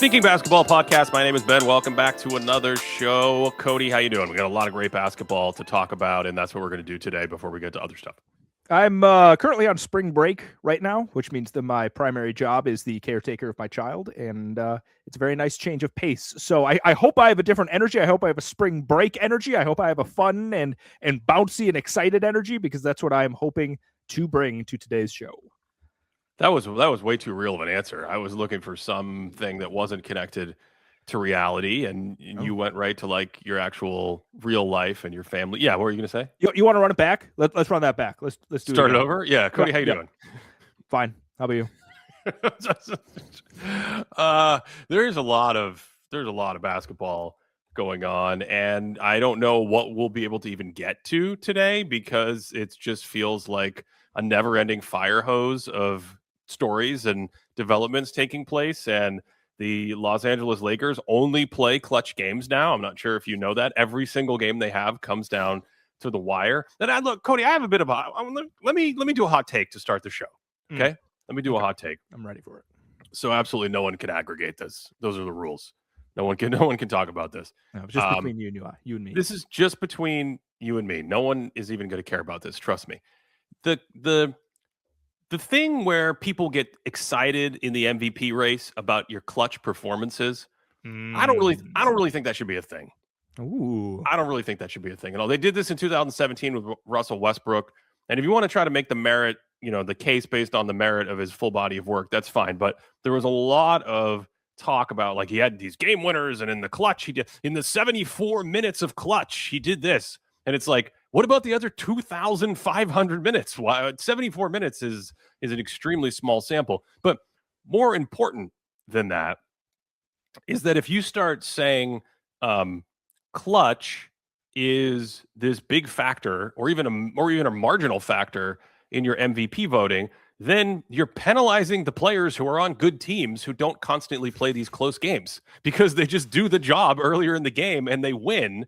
Thinking Basketball Podcast. My name is Ben. Welcome back to another show. Cody, how you doing? We got a lot of great basketball to talk about, and that's what we're going to do today before we get to other stuff. I'm currently on spring break right now, which means that my primary job is the caretaker of my child, and it's a very nice change of pace. So I hope I have a different energy. I hope I have a spring break energy. I hope I have a fun and bouncy and excited energy, because that's what I'm hoping to bring to today's show. That was way too real of an answer. I was looking for something that wasn't connected to reality, and you went right to like your actual real life and your family. Yeah, what were you going to say? You want to run it back? Let's run that back. Let's do start it over. Yeah, Cody, how you doing? Fine. How about you? There's a lot of basketball going on, and I don't know what we'll be able to even get to today, because it just feels like a never-ending fire hose of stories and developments taking place. And the Los Angeles Lakers only play clutch games now. I'm not sure if you know that. Every single game they have comes down to the wire. And look, Cody, I have a bit of let me do a hot take to start the show. Okay? Let me do a hot take. I'm ready for it. So absolutely no one can aggregate this. Those are the rules. No one can talk about this. No, just between you and me. This is just between you and me. No one is even going to care about this. Trust me. The thing where people get excited in the MVP race about your clutch performances, I don't really think that should be a thing. Ooh. I don't really think that should be a thing at all. They did this in 2017 with Russell Westbrook, and if you want to try to make the merit, the case based on the merit of his full body of work, that's fine. But there was a lot of talk about, like, he had these game winners, and in the clutch, he did in the 74 minutes of clutch, he did this, and it's like, what about the other 2,500 minutes? Why 74 minutes is an extremely small sample. But more important than that is that if you start saying clutch is this big factor, or even a marginal factor in your MVP voting, then you're penalizing the players who are on good teams who don't constantly play these close games, because they just do the job earlier in the game and they win.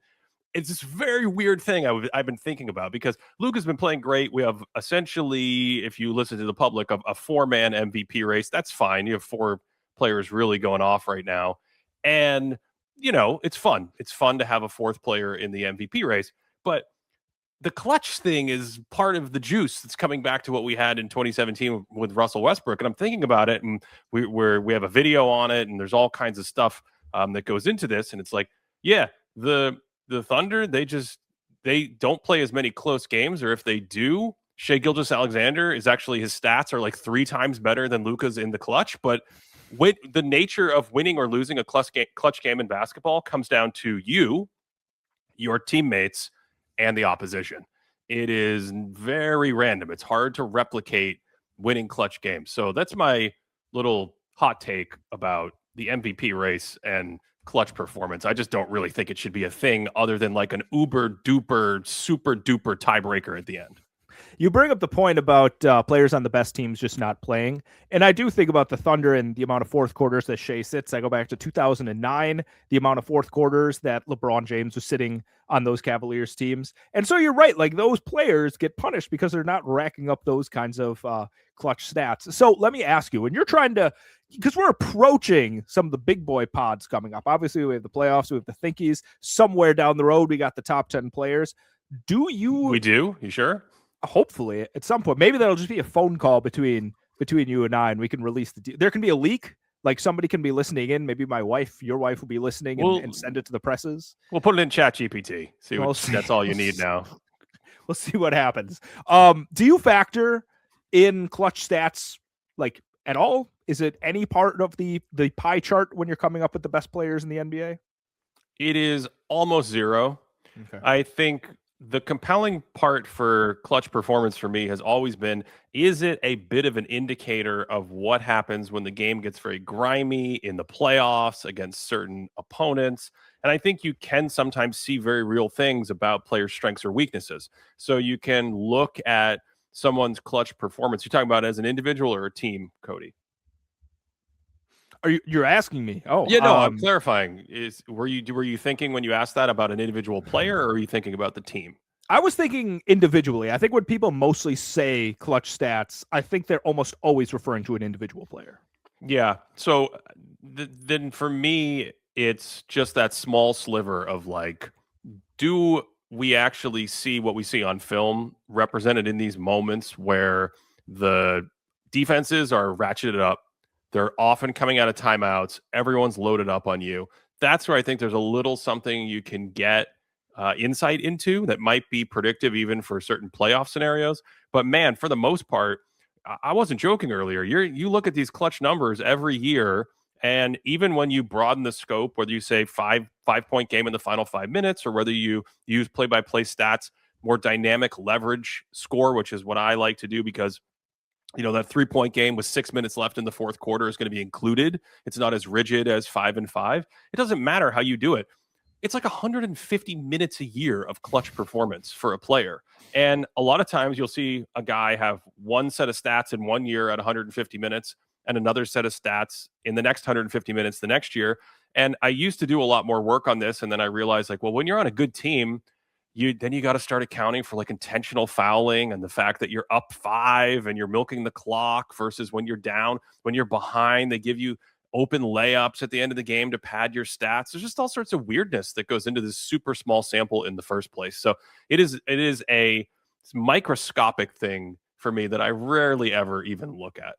It's this very weird thing I've been thinking about, because Luka's been playing great. We have essentially, if you listen to the public, a four-man MVP race. That's fine. You have four players really going off right now. And, it's fun. It's fun to have a fourth player in the MVP race. But the clutch thing is part of the juice that's coming back to what we had in 2017 with Russell Westbrook. And I'm thinking about it, and we have a video on it, and there's all kinds of stuff that goes into this. And it's like, yeah, the Thunder, they don't play as many close games, or if they do, Shai Gilgeous-Alexander is actually, his stats are like 3 times better than Luka's in the clutch. But the nature of winning or losing a clutch game in basketball comes down to you, your teammates, and the opposition. It is very random. It's hard to replicate winning clutch games. So that's my little hot take about the MVP race and clutch performance. I just don't really think it should be a thing other than like an uber duper super duper tiebreaker at the end. You bring up the point about players on the best teams just not playing. And I do think about the Thunder and the amount of fourth quarters that Shai sits. I go back to 2009, the amount of fourth quarters that LeBron James was sitting on those Cavaliers teams. And so you're right. Like, those players get punished because they're not racking up those kinds of clutch stats. So let me ask you, when you're trying to, because we're approaching some of the big boy pods coming up. Obviously, we have the playoffs, we have the Thinkies. Somewhere down the road, we got the top 10 players. We do? You sure? Hopefully, at some point. Maybe that'll just be a phone call between you and I, and we can release there can be a leak. Like, somebody can be listening in. Maybe my wife, your wife, will be listening and send it to the presses. We'll put it in ChatGPT. That's all you need now. We'll see what happens. Do you factor in clutch stats, like, at all? Is it any part of the pie chart when you're coming up with the best players in the NBA? It is almost zero. Okay. I think the compelling part for clutch performance for me has always been, is it a bit of an indicator of what happens when the game gets very grimy in the playoffs against certain opponents? And I think you can sometimes see very real things about players' strengths or weaknesses. So you can look at someone's clutch performance. You're talking about as an individual or a team, Cody? You're asking me? Oh, yeah, no, I'm clarifying. Were you thinking when you asked that about an individual player, or are you thinking about the team? I was thinking individually. I think when people mostly say clutch stats, I think they're almost always referring to an individual player. Yeah. So then for me, it's just that small sliver of like, do we actually see what we see on film represented in these moments where the defenses are ratcheted up? They're often coming out of timeouts. Everyone's loaded up on you. That's where I think there's a little something you can get insight into that might be predictive even for certain playoff scenarios. But man, for the most part, I wasn't joking earlier. You look at these clutch numbers every year, and even when you broaden the scope, whether you say five-point game in the final 5 minutes, or whether you use play-by-play stats, more dynamic leverage score, which is what I like to do because that 3-point game with 6 minutes left in the fourth quarter is going to be included. It's not as rigid as 5-and-5. It doesn't matter how you do it. It's like 150 minutes a year of clutch performance for a player. And a lot of times you'll see a guy have one set of stats in 1 year at 150 minutes and another set of stats in the next 150 minutes the next year. And I used to do a lot more work on this. And then I realized like, well, when you're on a good team, you got to start accounting for like intentional fouling and the fact that you're up 5 and you're milking the clock versus when you're down, when you're behind, they give you open layups at the end of the game to pad your stats. There's just all sorts of weirdness that goes into this super small sample in the first place. So it is a microscopic thing for me that I rarely ever even look at.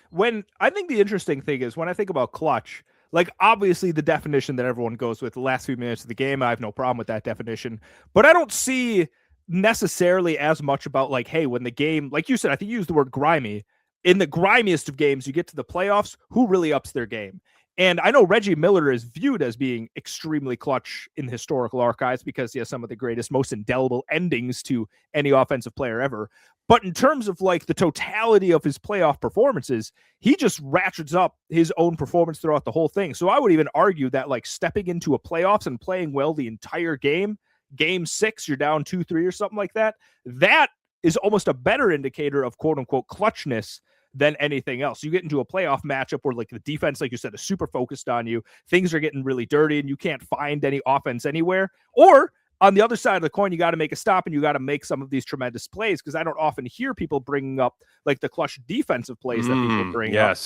When I think the interesting thing is when I think about clutch, like obviously the definition that everyone goes with, the last few minutes of the game, I have no problem with that definition, but I don't see necessarily as much about like, hey, when the game, like you said, I think you used the word grimy. In the grimiest of games, you get to the playoffs, who really ups their game? And I know Reggie Miller is viewed as being extremely clutch in historical archives because he has some of the greatest, most indelible endings to any offensive player ever. But in terms of like the totality of his playoff performances, he just ratchets up his own performance throughout the whole thing. So I would even argue that like stepping into a playoffs and playing well the entire game, game 6, you're down 2-3 or something like that, that is almost a better indicator of quote unquote clutchness than anything else. You get into a playoff matchup where like the defense, like you said, is super focused on you. Things are getting really dirty and you can't find any offense anywhere. Or on the other side of the coin, you got to make a stop and you got to make some of these tremendous plays, because I don't often hear people bringing up like the clutch defensive plays that people bring up.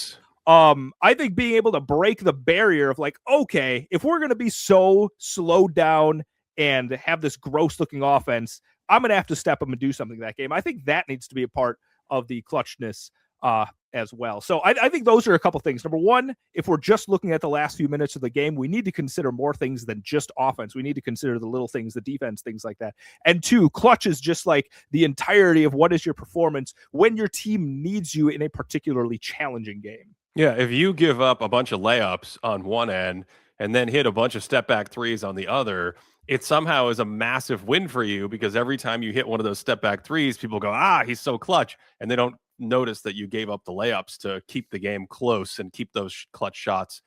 I think being able to break the barrier of like, okay, if we're going to be so slowed down and have this gross looking offense, I'm going to have to step up and do something that game. I think that needs to be a part of the clutchness as well. So I think those are a couple things. Number one, if we're just looking at the last few minutes of the game, we need to consider more things than just offense. We need to consider the little things, the defense, things like that. And two, clutch is just like the entirety of what is your performance when your team needs you in a particularly challenging game. Yeah, if you give up a bunch of layups on one end and then hit a bunch of step back threes on the other, it somehow is a massive win for you, because every time you hit one of those step back threes, people go, he's so clutch. And they don't notice that you gave up the layups to keep the game close and keep those clutch shots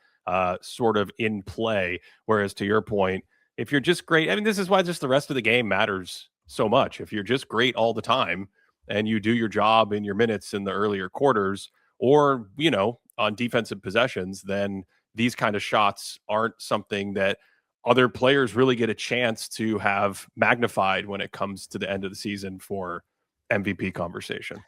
sort of in play. Whereas to your point, if you're just great, I mean, this is why just the rest of the game matters so much. If you're just great all the time and you do your job in your minutes in the earlier quarters, or, on defensive possessions, then these kind of shots aren't something that other players really get a chance to have magnified when it comes to the end of the season for MVP conversation.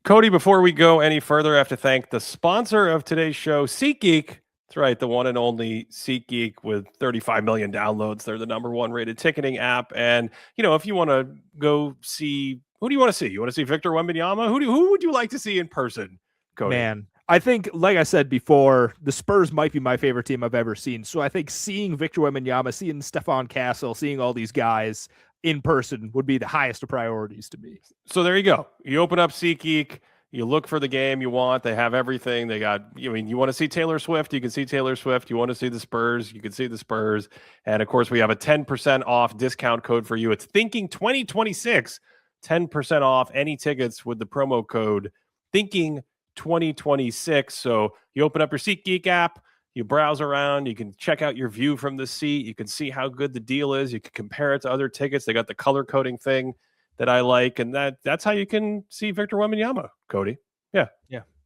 Cody, before we go any further, I have to thank the sponsor of today's show, SeatGeek. That's right, the one and only SeatGeek with 35 million downloads. They're the #1 rated ticketing app. And, if you want to go see, who do you want to see? You want to see Victor Wembanyama? Who would you like to see in person, Cody? Man, I think, like I said before, the Spurs might be my favorite team I've ever seen. So I think seeing Victor Wembanyama, seeing Stephon Castle, seeing all these guys in person would be the highest of priorities to me. So there you go. You open up SeatGeek, you look for the game you want. They have everything. They got, you want to see Taylor Swift, you can see Taylor Swift. You want to see the Spurs, you can see the Spurs. And of course, we have a 10% off discount code for you. It's Thinking 2026, 10% off any tickets with the promo code Thinking 2026. So you open up your SeatGeek app, you browse around, you can check out your view from the seat, you can see how good the deal is, you can compare it to other tickets. They got the color coding thing that I like, and that's how you can see Victor Wembanyama, Cody. Yeah,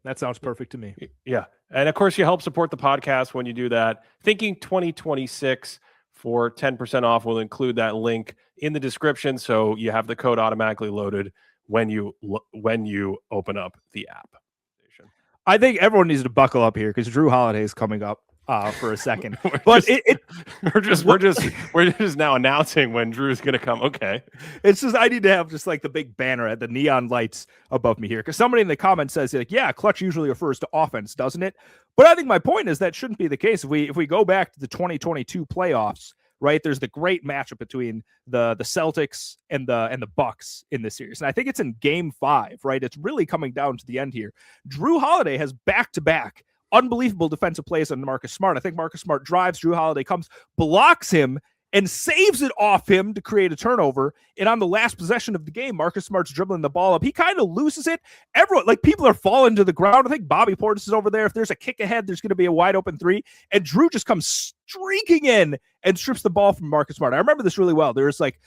that sounds perfect to me. Yeah, and of course you help support the podcast when you do that. Thinking 2026 for 10% off. We'll include that link in the description, so you have the code automatically loaded when you open up the app. I think everyone needs to buckle up here because Drew Holiday is coming up for a second. We're just now announcing when Drew's going to come. Okay. It's just, I need to have just like the big banner at the neon lights above me here. Cause somebody in the comments says like, yeah, clutch usually refers to offense, doesn't it? But I think my point is that shouldn't be the case. If we go back to the 2022 playoffs, right, there's the great matchup between the Celtics and the Bucks in this series. And I think it's in game 5, right? It's really coming down to the end here. Drew Holiday has back-to-back unbelievable defensive plays on Marcus Smart. I think Marcus Smart drives, Drew Holiday comes, blocks him, and saves it off him to create a turnover. And on the last possession of the game, Marcus Smart's dribbling the ball up. He kind of loses it. Everyone, like, people are falling to the ground. I think Bobby Portis is over there. If there's a kick ahead, there's going to be a wide open 3. And Drew just comes streaking in and strips the ball from Marcus Smart. I remember this really well. There was like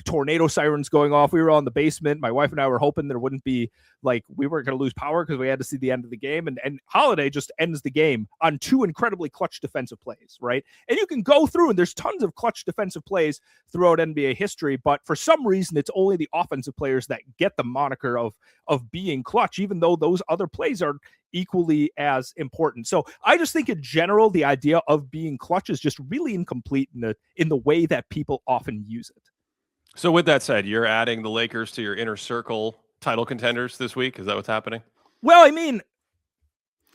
tornado sirens going off. We were all in the basement. My wife and I were hoping there wouldn't be, like, we weren't going to lose power because we had to see the end of the game. And Holiday just ends the game on 2 incredibly clutch defensive plays, right? And you can go through, and there's tons of clutch defensive plays throughout NBA history, but for some reason, it's only the offensive players that get the moniker of being clutch, even though those other plays are equally as important. So I just think in general, the idea of being clutch is just really incomplete in the way that people often use it. So with that said, you're adding the Lakers to your inner circle title contenders this week. Is that what's happening? Well, I mean,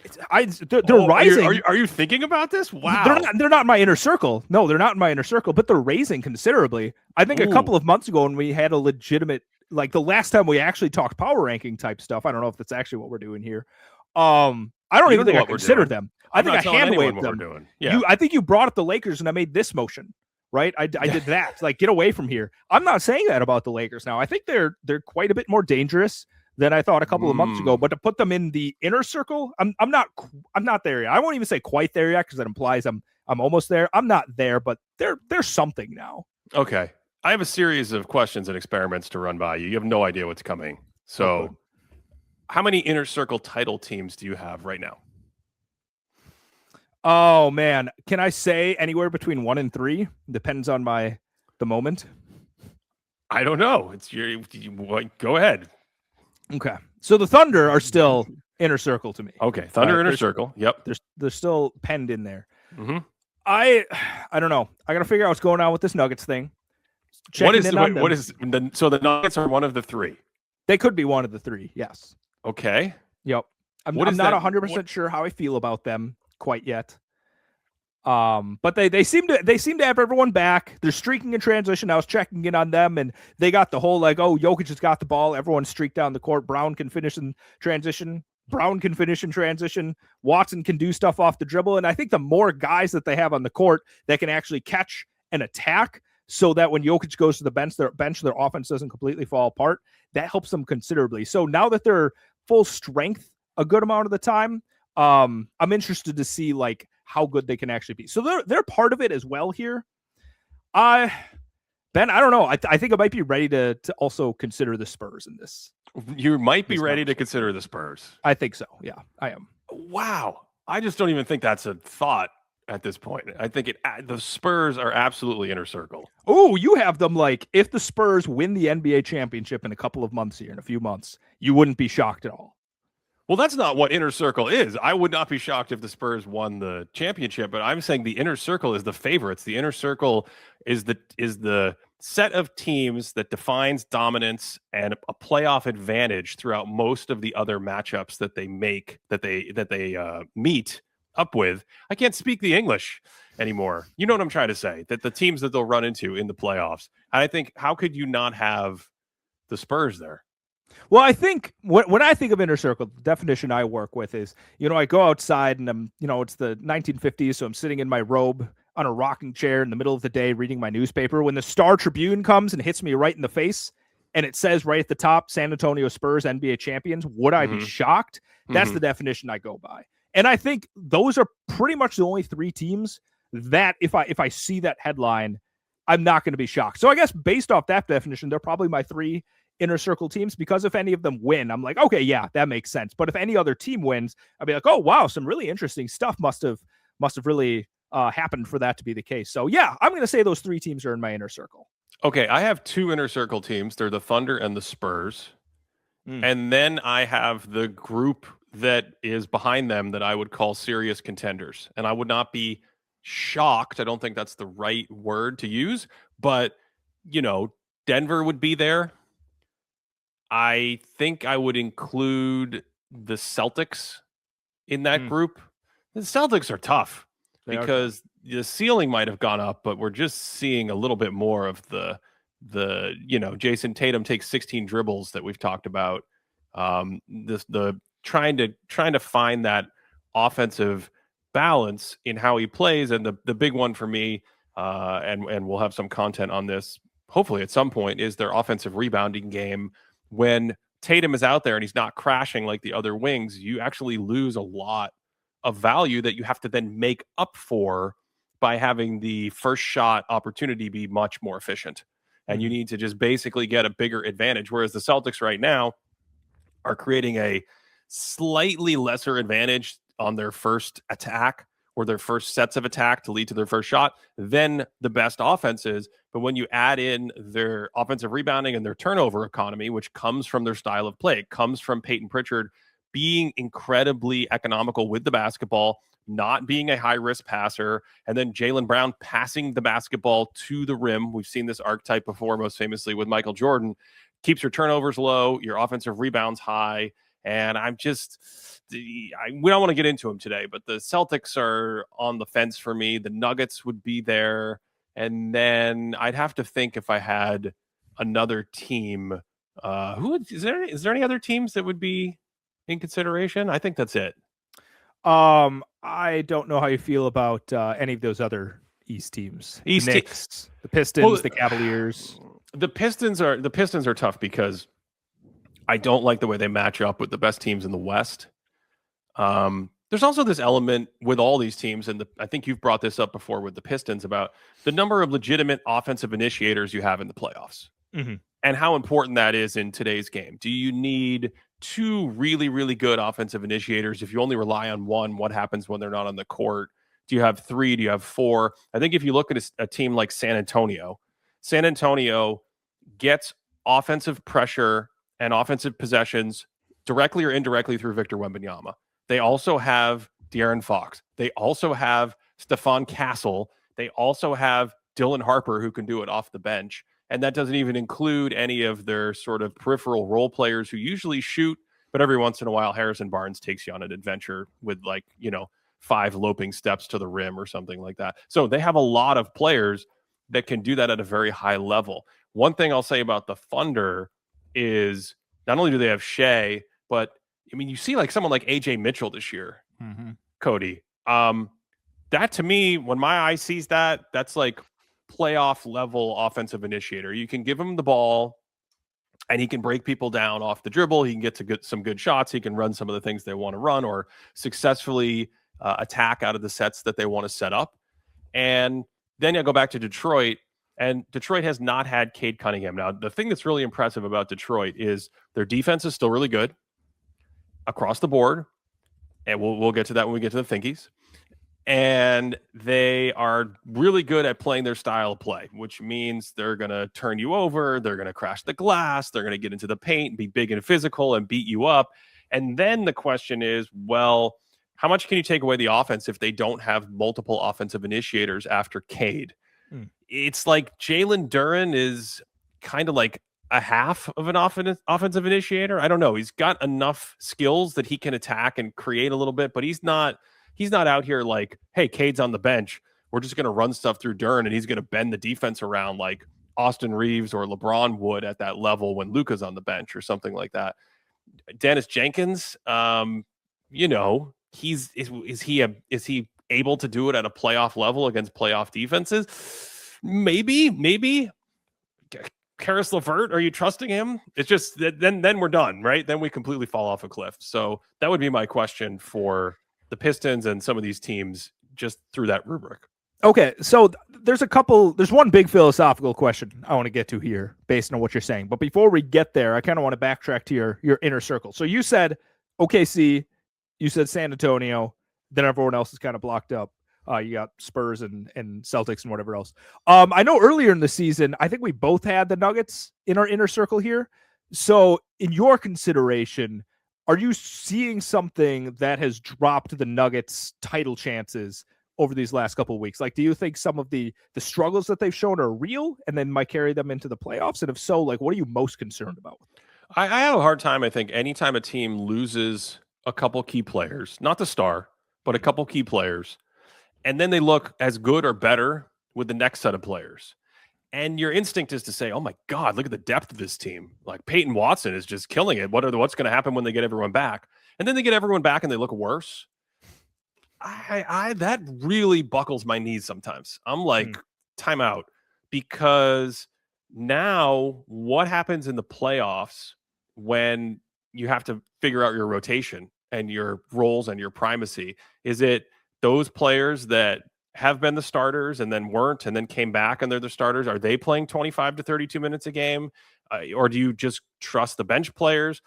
they're rising. Are you thinking about this? Wow. They're not in my inner circle. No, they're not in my inner circle, but they're raising considerably. I think a couple of months ago when we had a legitimate, like the last time we actually talked power ranking type stuff, I don't know if that's actually what we're doing here. I don't even think I considered them. I think I hand waved them. Yeah. I think you brought up the Lakers and I made this motion, right? I did that. Like, get away from here. I'm not saying that about the Lakers now. I think they're quite a bit more dangerous than I thought a couple of months ago. But to put them in the inner circle, I'm not there yet. I won't even say quite there yet because that implies I'm almost there. I'm not there, but they're something now. Okay. I have a series of questions and experiments to run by you. You have no idea what's coming. So how many inner circle title teams do you have right now? Oh man, can I say anywhere between 1 and 3? Depends on the moment. I don't know. Go ahead. Okay, so the Thunder are still inner circle to me. Okay, Thunder inner circle. Yep, they're still penned in there. Mm-hmm. I don't know. I got to figure out what's going on with this Nuggets thing. So the Nuggets are one of the 3. They could be one of the 3. Yes. Okay. Yep. I'm not 100% sure how I feel about them quite yet. But they seem to have everyone back. They're streaking in transition. I was checking in on them, and they got the whole like, oh, Jokic has got the ball. Everyone streaked down the court. Brown can finish in transition. Watson can do stuff off the dribble. And I think the more guys that they have on the court that can actually catch and attack, so that when Jokic goes to the bench, their offense doesn't completely fall apart. That helps them considerably. So now that they're full strength a good amount of the time, I'm interested to see like how good they can actually be. So they're part of it as well here. Ben, I don't know. I think I might be ready to also consider the Spurs in this. You might be ready to consider the Spurs. I think so. Yeah, I am. Wow. I just don't even think that's a thought at this point. I think the Spurs are absolutely inner circle. Oh, you have them like, if the Spurs win the NBA championship in a couple of months here, in a few months, you wouldn't be shocked at all. Well, that's not what inner circle is. I would not be shocked if the Spurs won the championship, but I'm saying the inner circle is the favorites. The inner circle is the set of teams that defines dominance and a playoff advantage throughout most of the other matchups that they meet up with. I can't speak the English anymore. You know what I'm trying to say? That the teams that they'll run into in the playoffs. And I think, how could you not have the Spurs there? Well, I think when I think of inner circle, the definition I work with is, I go outside and it's the 1950s, so I'm sitting in my robe on a rocking chair in the middle of the day reading my newspaper. When the Star Tribune comes and hits me right in the face and it says right at the top, San Antonio Spurs, NBA champions, would I be shocked? That's the definition I go by. And I think those are pretty much the only 3 teams that if I see that headline, I'm not going to be shocked. So I guess based off that definition, they're probably my 3 inner circle teams, because if any of them win, I'm like, okay, yeah, that makes sense. But if any other team wins, I'll be like, oh, wow, some really interesting stuff must have really happened for that to be the case. So yeah, I'm going to say those 3 teams are in my inner circle. Okay, I have 2 inner circle teams. They're the Thunder and the Spurs. And then I have the group that is behind them that I would call serious contenders. And I would not be shocked. I don't think that's the right word to use, but, Denver would be there. I think I would include the Celtics in that group. The Celtics are tough because the ceiling might have gone up, but we're just seeing a little bit more of the Jason Tatum takes 16 dribbles that we've talked about. The trying to find that offensive balance in how he plays, and the big one for me, and we'll have some content on this hopefully at some point, is their offensive rebounding game. When Tatum is out there and he's not crashing like the other wings, you actually lose a lot of value that you have to then make up for by having the first shot opportunity be much more efficient. And you need to just basically get a bigger advantage. Whereas the Celtics right now are creating a slightly lesser advantage on their first attack or their first sets of attack to lead to their first shot than the best offenses. But when you add in their offensive rebounding and their turnover economy, which comes from their style of play, comes from Peyton Pritchard being incredibly economical with the basketball, not being a high-risk passer, and then Jaylen Brown passing the basketball to the rim. We've seen this archetype before, most famously with Michael Jordan. Keeps your turnovers low, your offensive rebounds high, and we don't want to get into them today, but the Celtics are on the fence for me. The Nuggets would be there, and then I'd have to think if I had another team. Is there any other teams that would be in consideration? I think that's it. I don't know how you feel about any of those other East teams. The Knicks, the Pistons, the Cavaliers. The Pistons are tough because I don't like the way they match up with the best teams in the West. There's also this element with all these teams, and I think you've brought this up before with the Pistons about the number of legitimate offensive initiators you have in the playoffs and how important that is in today's game. Do you need two really, really good offensive initiators? If you only rely on one, what happens when they're not on the court? Do you have three? Do you have four? I think if you look at a team like San Antonio gets offensive pressure and offensive possessions directly or indirectly through Victor Wembanyama. They also have De'Aaron Fox. They also have Stephon Castle. They also have Dylan Harper, who can do it off the bench. And that doesn't even include any of their sort of peripheral role players who usually shoot, but every once in a while, Harrison Barnes takes you on an adventure with 5 loping steps to the rim or something like that. So they have a lot of players that can do that at a very high level. One thing I'll say about the Thunder is not only do they have Shea, but you see someone like Ajay Mitchell this year, Cody. That to me, when my eye sees that, that's like playoff level offensive initiator. You can give him the ball and he can break people down off the dribble. He can get to some good shots. He can run some of the things they want to run or successfully attack out of the sets that they want to set up. And then you go back to Detroit, and Detroit has not had Cade Cunningham. Now, the thing that's really impressive about Detroit is their defense is still really good across the board. And we'll get to that when we get to the Thinkies. And they are really good at playing their style of play, which means they're going to turn you over. They're going to crash the glass. They're going to get into the paint, be big and physical, and beat you up. And then the question is, well, how much can you take away the offense if they don't have multiple offensive initiators after Cade? It's like Jalen Duren is kind of like a half of an offensive initiator. I don't know. He's got enough skills that he can attack and create a little bit, but he's not out here like, hey, Cade's on the bench. We're just going to run stuff through Duren and he's going to bend the defense around like Austin Reeves or LeBron would at that level when Luka's on the bench or something like that. Dennis Jenkins, is he able to do it at a playoff level against playoff defenses? Maybe. Karis LeVert, are you trusting him? It's just then we're done, right? Then we completely fall off a cliff. So that would be my question for the Pistons and some of these teams just through that rubric. Okay, so there's one big philosophical question I want to get to here based on what you're saying. But before we get there, I kind of want to backtrack to your inner circle. So you said OKC, you said San Antonio, then everyone else is kind of blocked up. You got Spurs and Celtics and whatever else. I know earlier in the season, I think we both had the Nuggets in our inner circle here. So in your consideration, are you seeing something that has dropped the Nuggets title chances over these last couple of weeks? Like, do you think some of the struggles that they've shown are real and then might carry them into the playoffs? And if so, like, what are you most concerned about? I have a hard time, I think, anytime a team loses a couple key players, not the star, but a couple key players, and then they look as good or better with the next set of players. And your instinct is to say, oh my God, look at the depth of this team. Like Peyton Watson is just killing it. What's going to happen when they get everyone back? And then they get everyone back and they look worse. That really buckles my knees sometimes. I'm like, time out. Because now what happens in the playoffs when you have to figure out your rotation and your roles and your primacy? Is it those players that have been the starters and then weren't and then came back and they're the starters? Are they playing 25 to 32 minutes a game? Or do you just trust the bench players?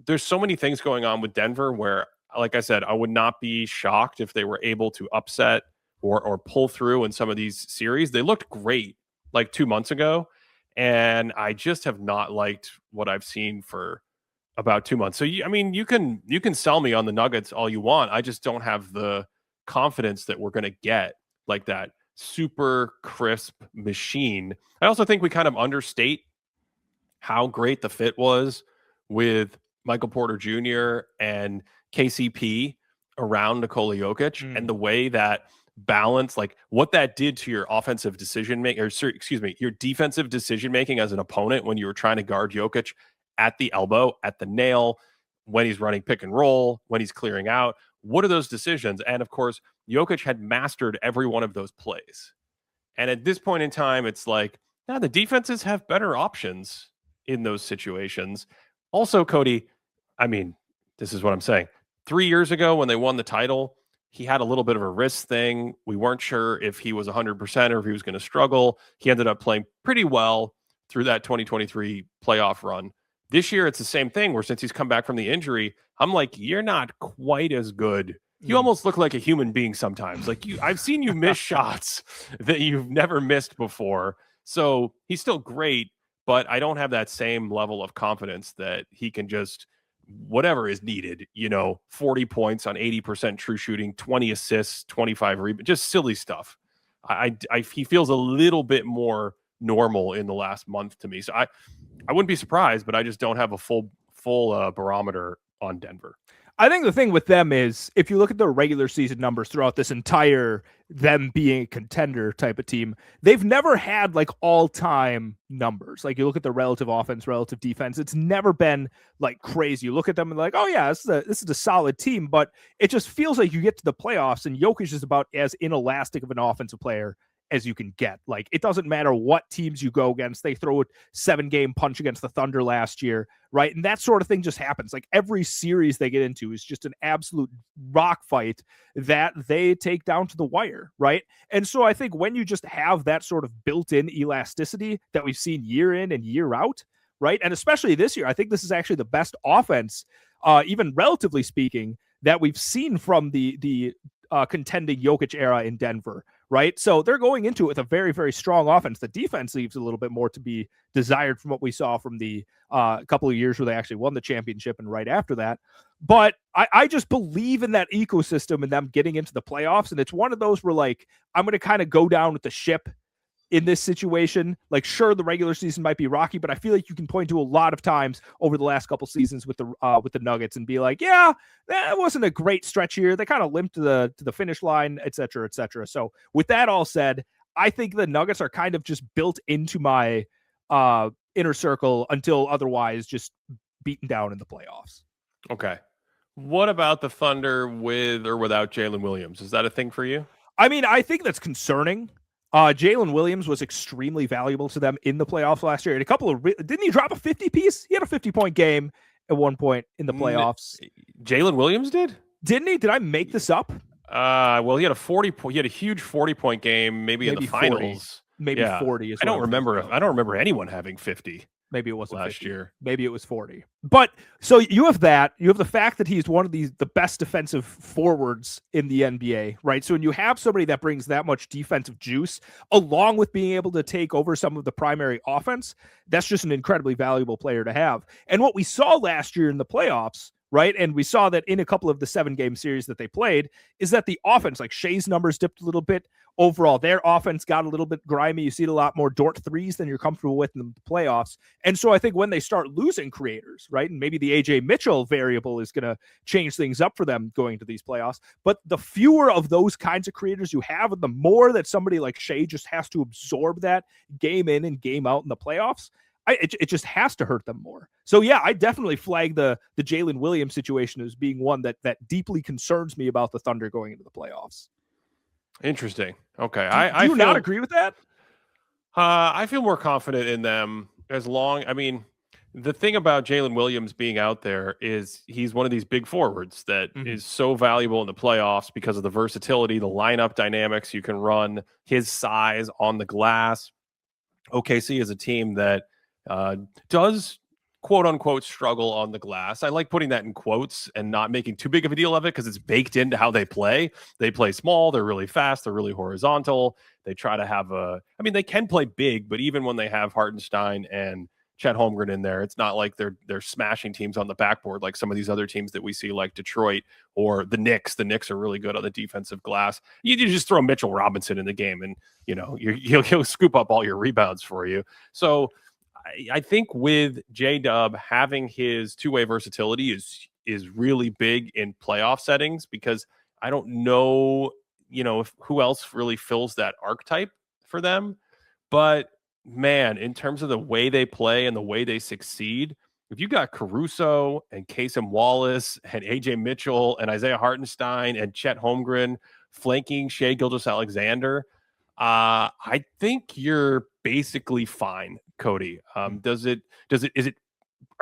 There's so many things going on with Denver where, like I said, I would not be shocked if they were able to upset or pull through in some of these series. They looked great like 2 months ago, and I just have not liked what I've seen for about 2 months. So, you can sell me on the Nuggets all you want. I just don't have the confidence that we're going to get like that super crisp machine. I also think we kind of understate how great the fit was with Michael Porter Jr. and KCP around Nikola Jokic and the way that balance, like what that did to your offensive decision making, your defensive decision making as an opponent when you were trying to guard Jokic at the elbow, at the nail, when he's running pick and roll, when he's clearing out. What are those decisions? And of course, Jokic had mastered every one of those plays. And at this point in time, it's like, the defenses have better options in those situations. Also, Cody, this is what I'm saying. 3 years ago when they won the title, he had a little bit of a wrist thing. We weren't sure if he was 100% or if he was going to struggle. He ended up playing pretty well through that 2023 playoff run. This year, it's the same thing where since he's come back from the injury, I'm like, you're not quite as good. You almost look like a human being sometimes. Like I've seen you miss shots that you've never missed before. So he's still great, but I don't have that same level of confidence that he can just whatever is needed, 40 points on 80% true shooting, 20 assists, 25 rebounds, just silly stuff. He feels a little bit more normal in the last month to me. So I wouldn't be surprised, but I just don't have a full barometer on Denver. I think the thing with them is if you look at their regular season numbers throughout this entire them being a contender type of team, they've never had like all-time numbers. Like you look at the relative offense, relative defense, it's never been like crazy. You look at them and like, oh yeah, this is a solid team, but it just feels like you get to the playoffs and Jokic is about as inelastic of an offensive player as you can get. Like it doesn't matter what teams you go against. They throw a 7-game punch against the Thunder last year, right? And that sort of thing just happens. Like every series they get into is just an absolute rock fight that they take down to the wire, right? And so I think when you just have that sort of built-in elasticity that we've seen year in and year out, right? And especially this year, I think this is actually the best offense, even relatively speaking, that we've seen from the contending Jokic era in Denver, right? So they're going into it with a very, very strong offense. The defense leaves a little bit more to be desired from what we saw from the couple of years where they actually won the championship and right after that. But I just believe in that ecosystem and them getting into the playoffs. And it's one of those where like, I'm going to kind of go down with the ship in this situation. Like, sure, the regular season might be rocky, but I feel like you can point to a lot of times over the last couple seasons with the Nuggets and be like, yeah, that wasn't a great stretch here. They kind of limped to the finish line, et cetera, et cetera. So with that all said, I think the Nuggets are kind of just built into my inner circle until otherwise just beaten down in the playoffs. Okay. What about the Thunder with or without Jalen Williams? Is that a thing for you? I think that's concerning. Jalen Williams was extremely valuable to them in the playoffs last year. And didn't he drop a 50 piece? He had a 50-point game at one point in the playoffs. Jalen Williams did? Didn't he? Did I make this up? Well, he had a huge 40-point game, maybe in the 40. finals. Maybe 40. I don't remember anyone having 50. Maybe it wasn't last 50. year. Maybe it was 40. But so you have that. You have the fact that he's one of the best defensive forwards in the NBA, right? So when you have somebody that brings that much defensive juice, along with being able to take over some of the primary offense, that's just an incredibly valuable player to have. And what we saw last year in the playoffs, right? And we saw that in a couple of the 7-game series that they played, is that the offense, like Shea's numbers dipped a little bit. Overall, their offense got a little bit grimy. You see a lot more Dort threes than you're comfortable with in the playoffs. And so I think when they start losing creators, right, and maybe the Ajay Mitchell variable is going to change things up for them going into these playoffs, but the fewer of those kinds of creators you have, and the more that somebody like Shea just has to absorb that game in and game out in the playoffs, it just has to hurt them more. So yeah, I definitely flag the Jalen Williams situation as being one that deeply concerns me about the Thunder going into the playoffs. Interesting. Okay. Do you not agree with that? I feel more confident in them the thing about Jalen Williams being out there is he's one of these big forwards that is so valuable in the playoffs because of the versatility, the lineup dynamics you can run, his size on the glass. OKC is a team that does quote unquote struggle on the glass. I like putting that in quotes and not making too big of a deal of it because it's baked into how they play. They play small, they're really fast, they're really horizontal. They try to have they can play big, but even when they have Hartenstein and Chet Holmgren in there, it's not like they're smashing teams on the backboard like some of these other teams that we see like Detroit or the Knicks. The Knicks are really good on the defensive glass. You just throw Mitchell Robinson in the game and he'll scoop up all your rebounds for you. So I think with JDub having his two-way versatility is really big in playoff settings because I don't know, who else really fills that archetype for them. But man, in terms of the way they play and the way they succeed, if you got Caruso and Kasem Wallace and Ajay Mitchell and Isaiah Hartenstein and Chet Holmgren flanking Shai Gilgeous-Alexander, I think you're basically fine, Cody. Are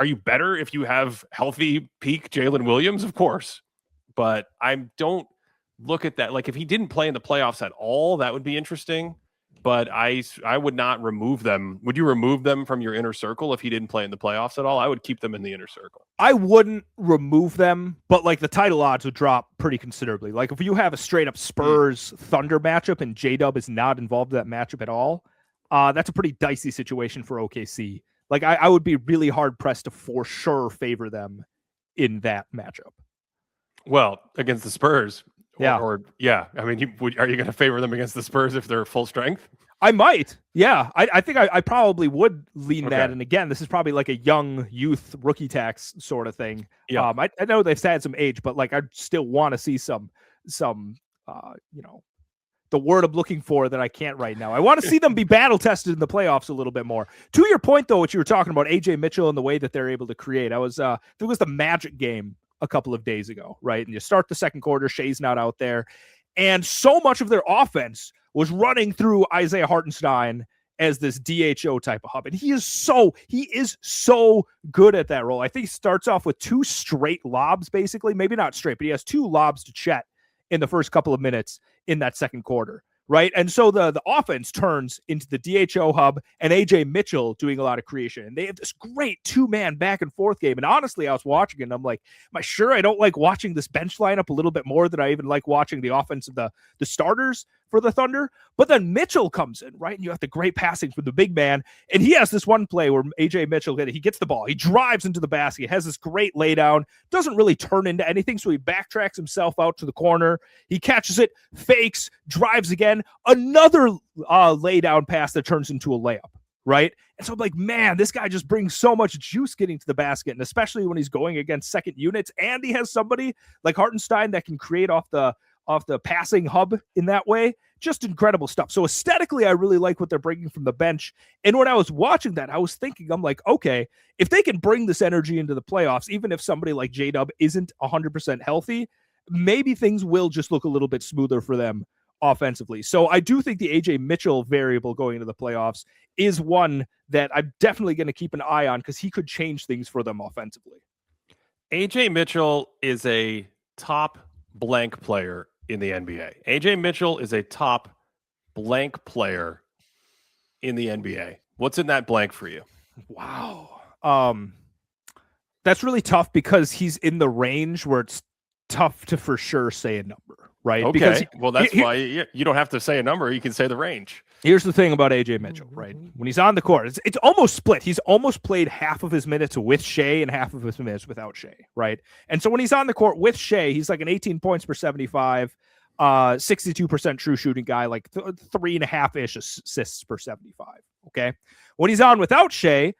you better if you have healthy peak Jalen Williams? Of course, but I don't look at that. Like if he didn't play in the playoffs at all, that would be interesting. But I would not remove them. Would you remove them from your inner circle if he didn't play in the playoffs at all? I would keep them in the inner circle. I wouldn't remove them, but like the title odds would drop pretty considerably. Like if you have a straight up Spurs Thunder matchup and JDub is not involved in that matchup at all, that's a pretty dicey situation for OKC. Like I would be really hard pressed to for sure favor them in that matchup. Well, against the Spurs. Yeah. Are you going to favor them against the Spurs if they're full strength? I might. Yeah. I think I probably would lean that. And again, this is probably like a young youth rookie tax sort of thing. Yeah. I know they've had some age, but like I still want to see some the word I'm looking for that I can't right now. I want to see them be battle tested in the playoffs a little bit more. To your point, though, what you were talking about, Ajay Mitchell and the way that they're able to create. It was the Magic game a couple of days ago, right? And you start the second quarter, Shea's not out there. And so much of their offense was running through Isaiah Hartenstein as this DHO type of hub. And he is so good at that role. I think he starts off with 2 straight lobs, basically. Maybe not straight, but he has 2 lobs to Chet in the first couple of minutes in that second quarter. Right. And so the offense turns into the DHO hub and Ajay Mitchell doing a lot of creation. And they have this great 2-man back and forth game. And honestly, I was watching it and I'm like, am I sure I don't like watching this bench lineup a little bit more than I even like watching the offense of the starters for the Thunder? But then Mitchell comes in, right? And you have the great passing from the big man. And he has this one play where Ajay Mitchell he gets the ball. He drives into the basket, has this great laydown, doesn't really turn into anything. So he backtracks himself out to the corner. He catches it, fakes, drives again. Another laydown pass that turns into a layup, right? And so I'm like, man, this guy just brings so much juice getting to the basket, and especially when he's going against second units, and he has somebody like Hartenstein that can create off the passing hub in that way. Just incredible stuff. So aesthetically, I really like what they're bringing from the bench. And when I was watching that, I was thinking, I'm like, okay, if they can bring this energy into the playoffs, even if somebody like JDub isn't 100% healthy, maybe things will just look a little bit smoother for them offensively. So I do think the Ajay Mitchell variable going into the playoffs is one that I'm definitely going to keep an eye on because he could change things for them offensively. Ajay Mitchell is a top blank player in the NBA. Ajay Mitchell is a top blank player in the NBA. What's in that blank for you? Wow. That's really tough because he's in the range where it's tough to for sure say a number, right? Okay. Because Well, that's why you don't have to say a number. You can say the range. here's the thing about AJ Mitchell, right? When he's on the court, it's almost split. He's almost played half of his minutes with Shea and half of his minutes without Shea, right? And so when he's on the court with Shea, he's like an 18 points per 75, 62% true shooting guy, like 3.5-ish assists per 75. Okay. When he's on without Shea,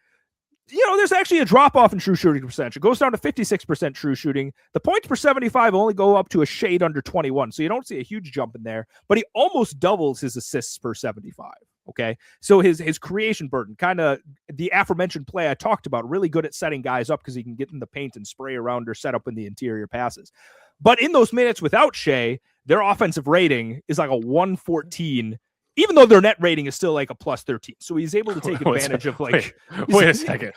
there's actually a drop off in true shooting percentage. It goes down to 56% true shooting. The points per 75 only go up to a shade under 21. So you don't see a huge jump in there, but he almost doubles his assists per 75. Okay. So his creation burden, kind of the aforementioned play I talked about, really good at setting guys up because he can get in the paint and spray around or set up in the interior passes. But in those minutes without Shea, their offensive rating is like a 114, even though their net rating is still like a plus 13. So he's able to take advantage of like... Wait a second.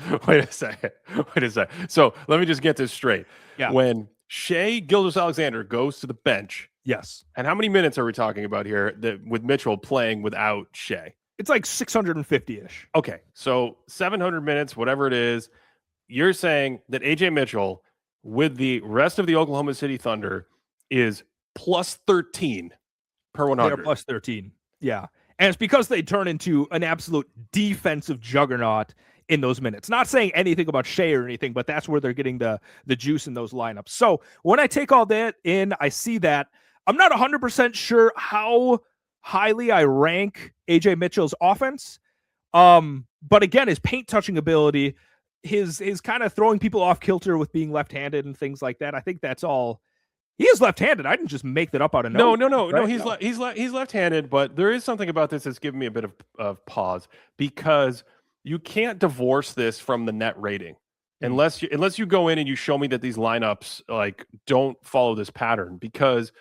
So let me just get this straight. Yeah. When Shea Gilgeous-Alexander goes to the bench... Yes. And how many minutes are we talking about here with Mitchell playing without Shea? It's like 650-ish. Okay. So 700 minutes, whatever it is, you're saying that AJ Mitchell with the rest of the Oklahoma City Thunder is plus 13 per 100. They're plus 13. Yeah. And it's because they turn into an absolute defensive juggernaut in those minutes. Not saying anything about Shea or anything, but that's where they're getting the juice in those lineups. So when I take all that in, I see that. I'm not 100% sure how highly I rank AJ Mitchell's offense. But again, his paint touching ability, his kind of throwing people off kilter with being left-handed and things like that. I think that's all. He is left-handed. I didn't just make that up out of nowhere. No. He's left-handed, but there is something about this that's giving me a bit of pause because you can't divorce this from the net rating unless you go in and you show me that these lineups like don't follow this pattern. Because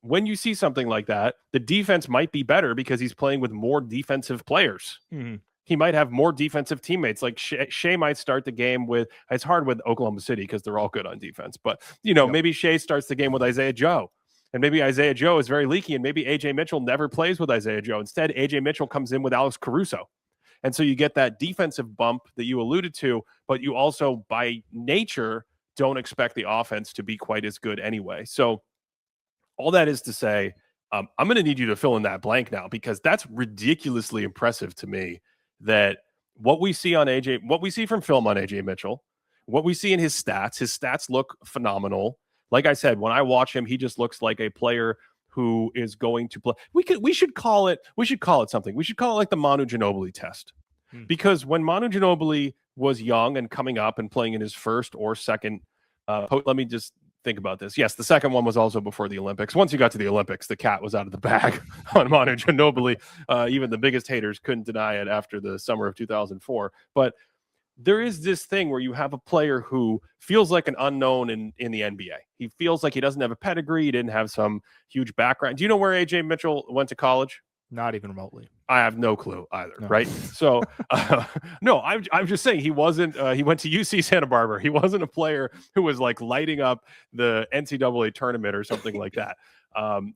when you see something like that, the defense might be better because he's playing with more defensive players. Mm-hmm. He might have more defensive teammates. Like Shea might start the game with, it's hard with Oklahoma City because they're all good on defense. But, maybe Shea starts the game with Isaiah Joe. And maybe Isaiah Joe is very leaky. And maybe AJ Mitchell never plays with Isaiah Joe. Instead, AJ Mitchell comes in with Alex Caruso. And so you get that defensive bump that you alluded to. But you also, by nature, don't expect the offense to be quite as good anyway. So all that is to say, I'm going to need you to fill in that blank now because that's ridiculously impressive to me. That what we see from film on AJ Mitchell, what we see in his stats look phenomenal. Like I said, when I watch him, he just looks like a player who is going to play. We should call it something. We should call it like the Manu Ginobili test. Because when Manu Ginobili was young and coming up and playing in his first or second, let me just think about this. Yes, the second one was also before the Olympics. Once you got to the Olympics, the cat was out of the bag on Manu Ginobili. Even the biggest haters couldn't deny it after the summer of 2004. But there is this thing where you have a player who feels like an unknown in the NBA. He feels like he doesn't have a pedigree. He didn't have some huge background. Do you know where AJ Mitchell went to college? Not even remotely. I have no clue either, right? So, no, I'm just saying he wasn't. He went to UC Santa Barbara. He wasn't a player who was like lighting up the NCAA tournament or something like that.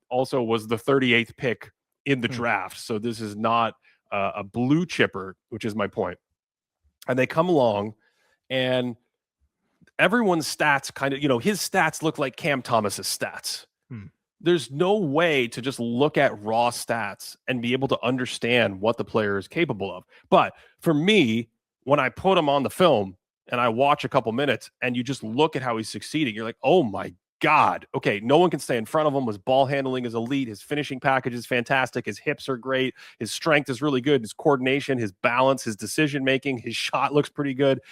Also, was the 38th pick in the draft. So this is not a blue chipper, which is my point. And they come along, and everyone's stats kind of, his stats look like Cam Thomas's stats. There's no way to just look at raw stats and be able to understand what the player is capable of. But for me, when I put him on the film and I watch a couple minutes and you just look at how he's succeeding, you're like, oh my God. Okay, no one can stay in front of him. His ball handling is elite. His finishing package is fantastic. His hips are great. His strength is really good. His coordination, his balance, his decision-making, his shot looks pretty good.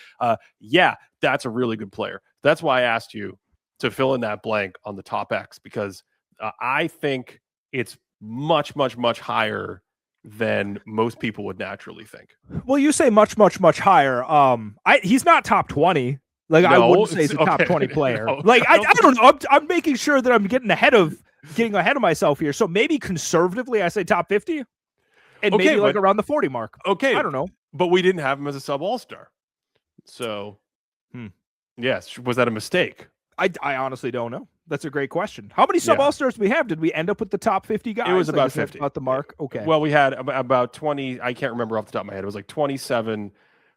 Yeah, that's a really good player. That's why I asked you to fill in that blank on the top X, because I think it's much, much, much higher than most people would naturally think. Well, you say much, much, much higher. He's not top 20. Like, no, I wouldn't say he's a top 20 player. No, like, I don't know. I'm making sure that I'm getting ahead of myself here. So maybe conservatively, I say top 50, and maybe like around the 40 mark. Okay, I don't know. But we didn't have him as a sub all-star. So, yes, was that a mistake? I honestly don't know. That's a great question. How many sub all-stars did we have? Did we end up with the top 50 guys? It was about 50. About the mark? Okay. Well, we had about 20. I can't remember off the top of my head. It was like 27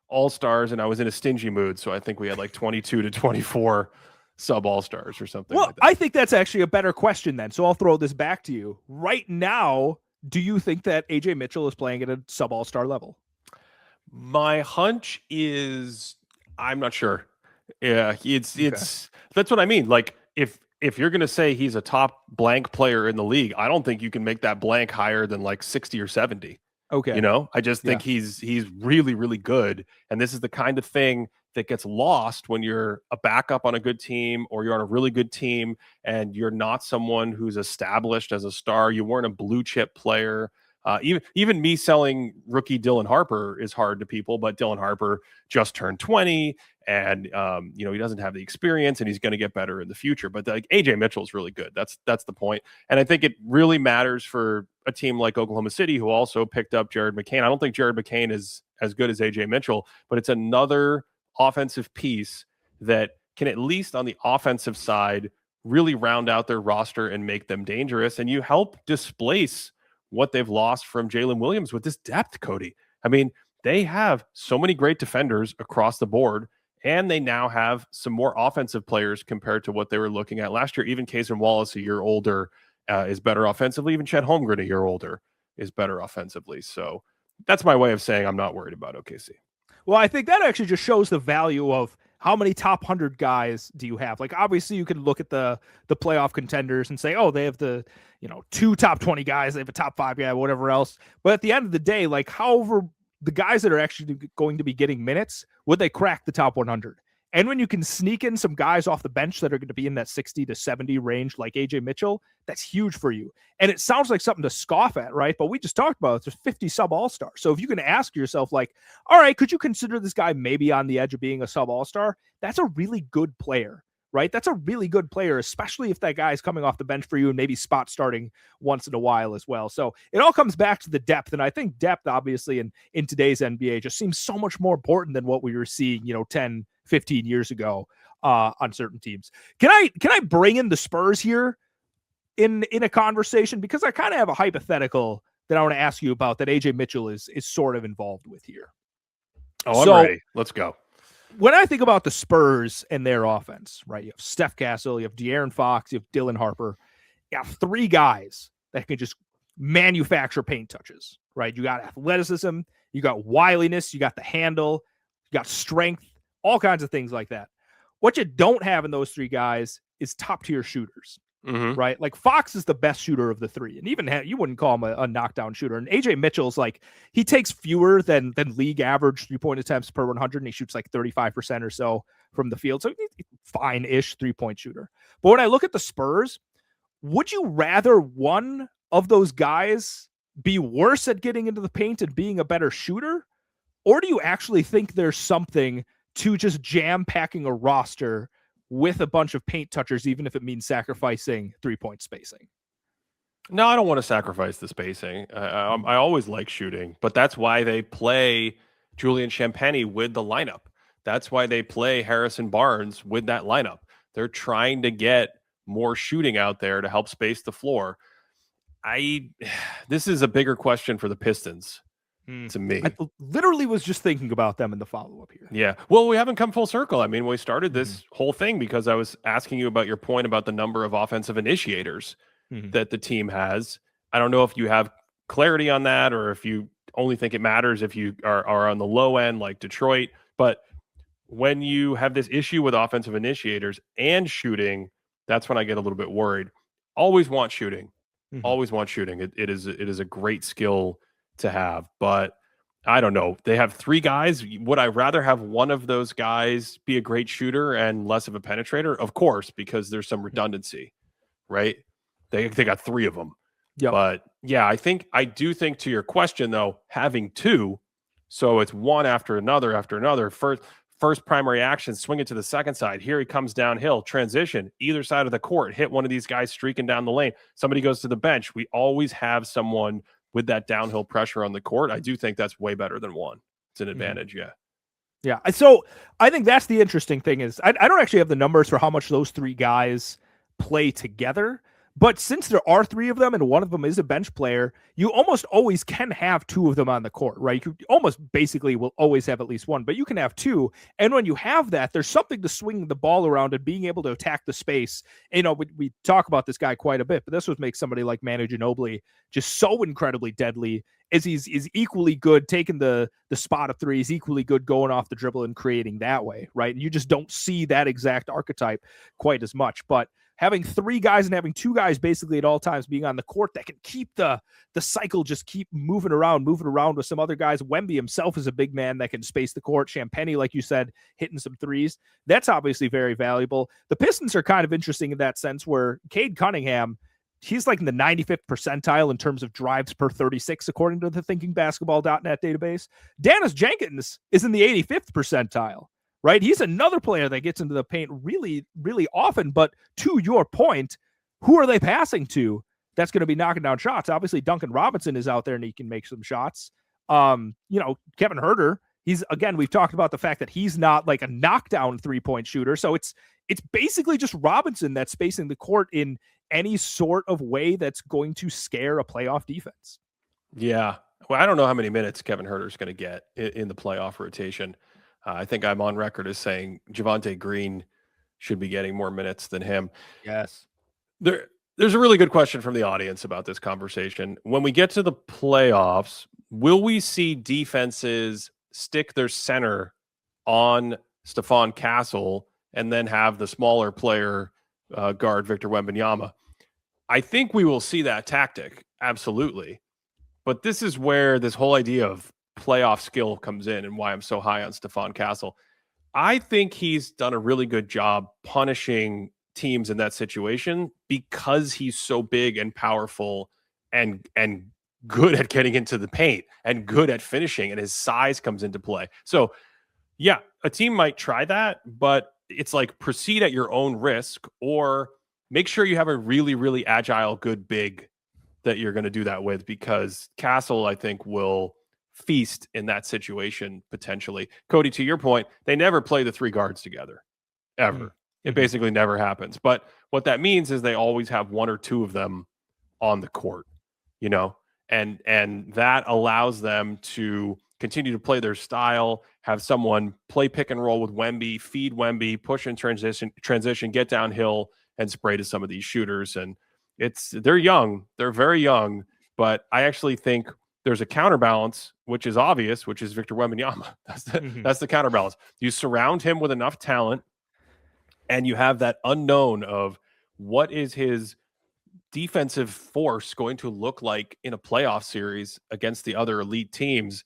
all-stars, and I was in a stingy mood, so I think we had like 22 to 24 sub all-stars or something Well, like that. I think that's actually a better question then. So I'll throw this back to you. Right now, do you think that AJ Mitchell is playing at a sub all-star level? My hunch is I'm not sure. Yeah, it's Okay. that's what I mean. Like if you're going to say he's a top blank player in the league, I don't think you can make that blank higher than like 60 or 70. Okay. You know, I just think he's really, really good. And this is the kind of thing that gets lost when you're a backup on a good team or you're on a really good team and you're not someone who's established as a star. You weren't a blue chip player. Even me selling rookie Dylan Harper is hard to people, but Dylan Harper just turned 20 and you know, he doesn't have the experience and he's going to get better in the future. But like AJ Mitchell is really good. That's the point. And I think it really matters for a team like Oklahoma City, who also picked up Jared McCain. I don't think Jared McCain is as good as AJ Mitchell, but it's another offensive piece that can, at least on the offensive side, really round out their roster and make them dangerous. And you help displace what they've lost from Jalen Williams with this depth, Cody. I mean, they have so many great defenders across the board, and they now have some more offensive players compared to what they were looking at last year. Even Cason Wallace, a year older, is better offensively. Even Chet Holmgren, a year older, is better offensively. So that's my way of saying I'm not worried about OKC. Well, I think that actually just shows the value of how many top 100 guys do you have? Like, obviously, you can look at the playoff contenders and say, oh, they have the, you know, 2 top 20 guys, they have a top 5 guy, whatever else. But at the end of the day, like, however, the guys that are actually going to be getting minutes, would they crack the top 100? And when you can sneak in some guys off the bench that are going to be in that 60 to 70 range, like AJ Mitchell, that's huge for you. And it sounds like something to scoff at, right? But we just talked about it. There's 50 sub all-stars. So if you can ask yourself, like, all right, could you consider this guy maybe on the edge of being a sub all-star? That's a really good player, right? That's a really good player, especially if that guy is coming off the bench for you and maybe spot starting once in a while as well. So it all comes back to the depth. And I think depth, obviously, in today's NBA just seems so much more important than what we were seeing, 10, 15 years ago on certain teams. Can I bring in the Spurs here in a conversation? Because I kind of have a hypothetical that I want to ask you about that AJ Mitchell is sort of involved with here. Oh, I'm ready. Let's go. When I think about the Spurs and their offense, right, you have Steph Castle, you have De'Aaron Fox, you have Dylan Harper. You have 3 guys that can just manufacture paint touches, right? You got athleticism, you got wiliness, you got the handle, you got strength, all kinds of things like that. What you don't have in those 3 guys is top tier shooters, right? Like Fox is the best shooter of the 3, and even you wouldn't call him a knockdown shooter. And AJ Mitchell's like, he takes fewer than league average 3-point attempts per 100, and he shoots like 35% or so from the field. So fine-ish 3-point shooter. But when I look at the Spurs, would you rather one of those guys be worse at getting into the paint and being a better shooter? Or do you actually think there's something to just jam packing a roster with a bunch of paint touchers, even if it means sacrificing 3-point spacing? No, I don't want to sacrifice the spacing. I always like shooting, but that's why they play Julian Champagny with the lineup. That's why they play Harrison Barnes with that lineup. They're trying to get more shooting out there to help space the floor. This is a bigger question for the Pistons. To me, I literally was just thinking about them in the follow-up here. Yeah. Well, we haven't come full circle. I mean, we started this whole thing because I was asking you about your point about the number of offensive initiators that the team has. I don't know if you have clarity on that or if you only think it matters if you are on the low end like Detroit. But when you have this issue with offensive initiators and shooting, that's when I get a little bit worried. Always want shooting. Always want shooting. It is a great skill to have, but I don't know. They have 3 guys. Would I rather have one of those guys be a great shooter and less of a penetrator? Of course, because there's some redundancy, right? They got 3 of them. Yep. But yeah, I do think to your question though, having 2, so it's one after another. First primary action, swing it to the second side. Here he comes downhill, transition, either side of the court, hit one of these guys streaking down the lane. Somebody goes to the bench. We always have someone with that downhill pressure on the court. I do think that's way better than one. It's an advantage. Yeah. So I think that's the interesting thing is I don't actually have the numbers for how much those 3 guys play together, But since there are 3 of them and one of them is a bench player, you almost always can have 2 of them on the court, right? You almost basically will always have at least one, but you can have 2. And when you have that, there's something to swinging the ball around and being able to attack the space. You know, we talk about this guy quite a bit, but this would make somebody like Manu Ginobili just so incredibly deadly, as he's equally good taking the spot of 3. He's equally good going off the dribble and creating that way, right? And you just don't see that exact archetype quite as much. But having 3 guys and having 2 guys basically at all times being on the court that can keep the cycle just keep moving around with some other guys. Wemby himself is a big man that can space the court. Champagnie, like you said, hitting some threes. That's obviously very valuable. The Pistons are kind of interesting in that sense where Cade Cunningham, he's like in the 95th percentile in terms of drives per 36, according to the thinkingbasketball.net database. Dennis Jenkins is in the 85th percentile. Right? He's another player that gets into the paint really, really often. But to your point, who are they passing to that's going to be knocking down shots? Obviously, Duncan Robinson is out there and he can make some shots. Kevin Huerter, we've talked about the fact that he's not like a knockdown 3-point shooter. So it's basically just Robinson that's spacing the court in any sort of way that's going to scare a playoff defense. Yeah. Well, I don't know how many minutes Kevin Huerter is going to get in the playoff rotation. I think I'm on record as saying Javonte Green should be getting more minutes than him. Yes. There's a really good question from the audience about this conversation. When we get to the playoffs, will we see defenses stick their center on Stephon Castle and then have the smaller player guard Victor Wembanyama? I think we will see that tactic, absolutely. But this is where this whole idea of playoff skill comes in and why I'm so high on Stephon Castle. I think he's done a really good job punishing teams in that situation because he's so big and powerful and good at getting into the paint and good at finishing, and his size comes into play. So yeah, a team might try that, but it's like proceed at your own risk, or make sure you have a really, really agile, good big that you're going to do that with, because Castle, I think, will feast in that situation potentially. Cody, to your point, they never play the 3 guards together ever. Mm-hmm. It basically never happens. But what that means is they always have 1 or 2 of them on the court, and that allows them to continue to play their style, have someone play pick and roll with Wemby, feed Wemby, push and transition, get downhill and spray to some of these shooters. And they're young, they're very young, but I actually think there's a counterbalance, which is obvious, which is Victor Wembanyama. That's the counterbalance. You surround him with enough talent, and you have that unknown of what is his defensive force going to look like in a playoff series against the other elite teams.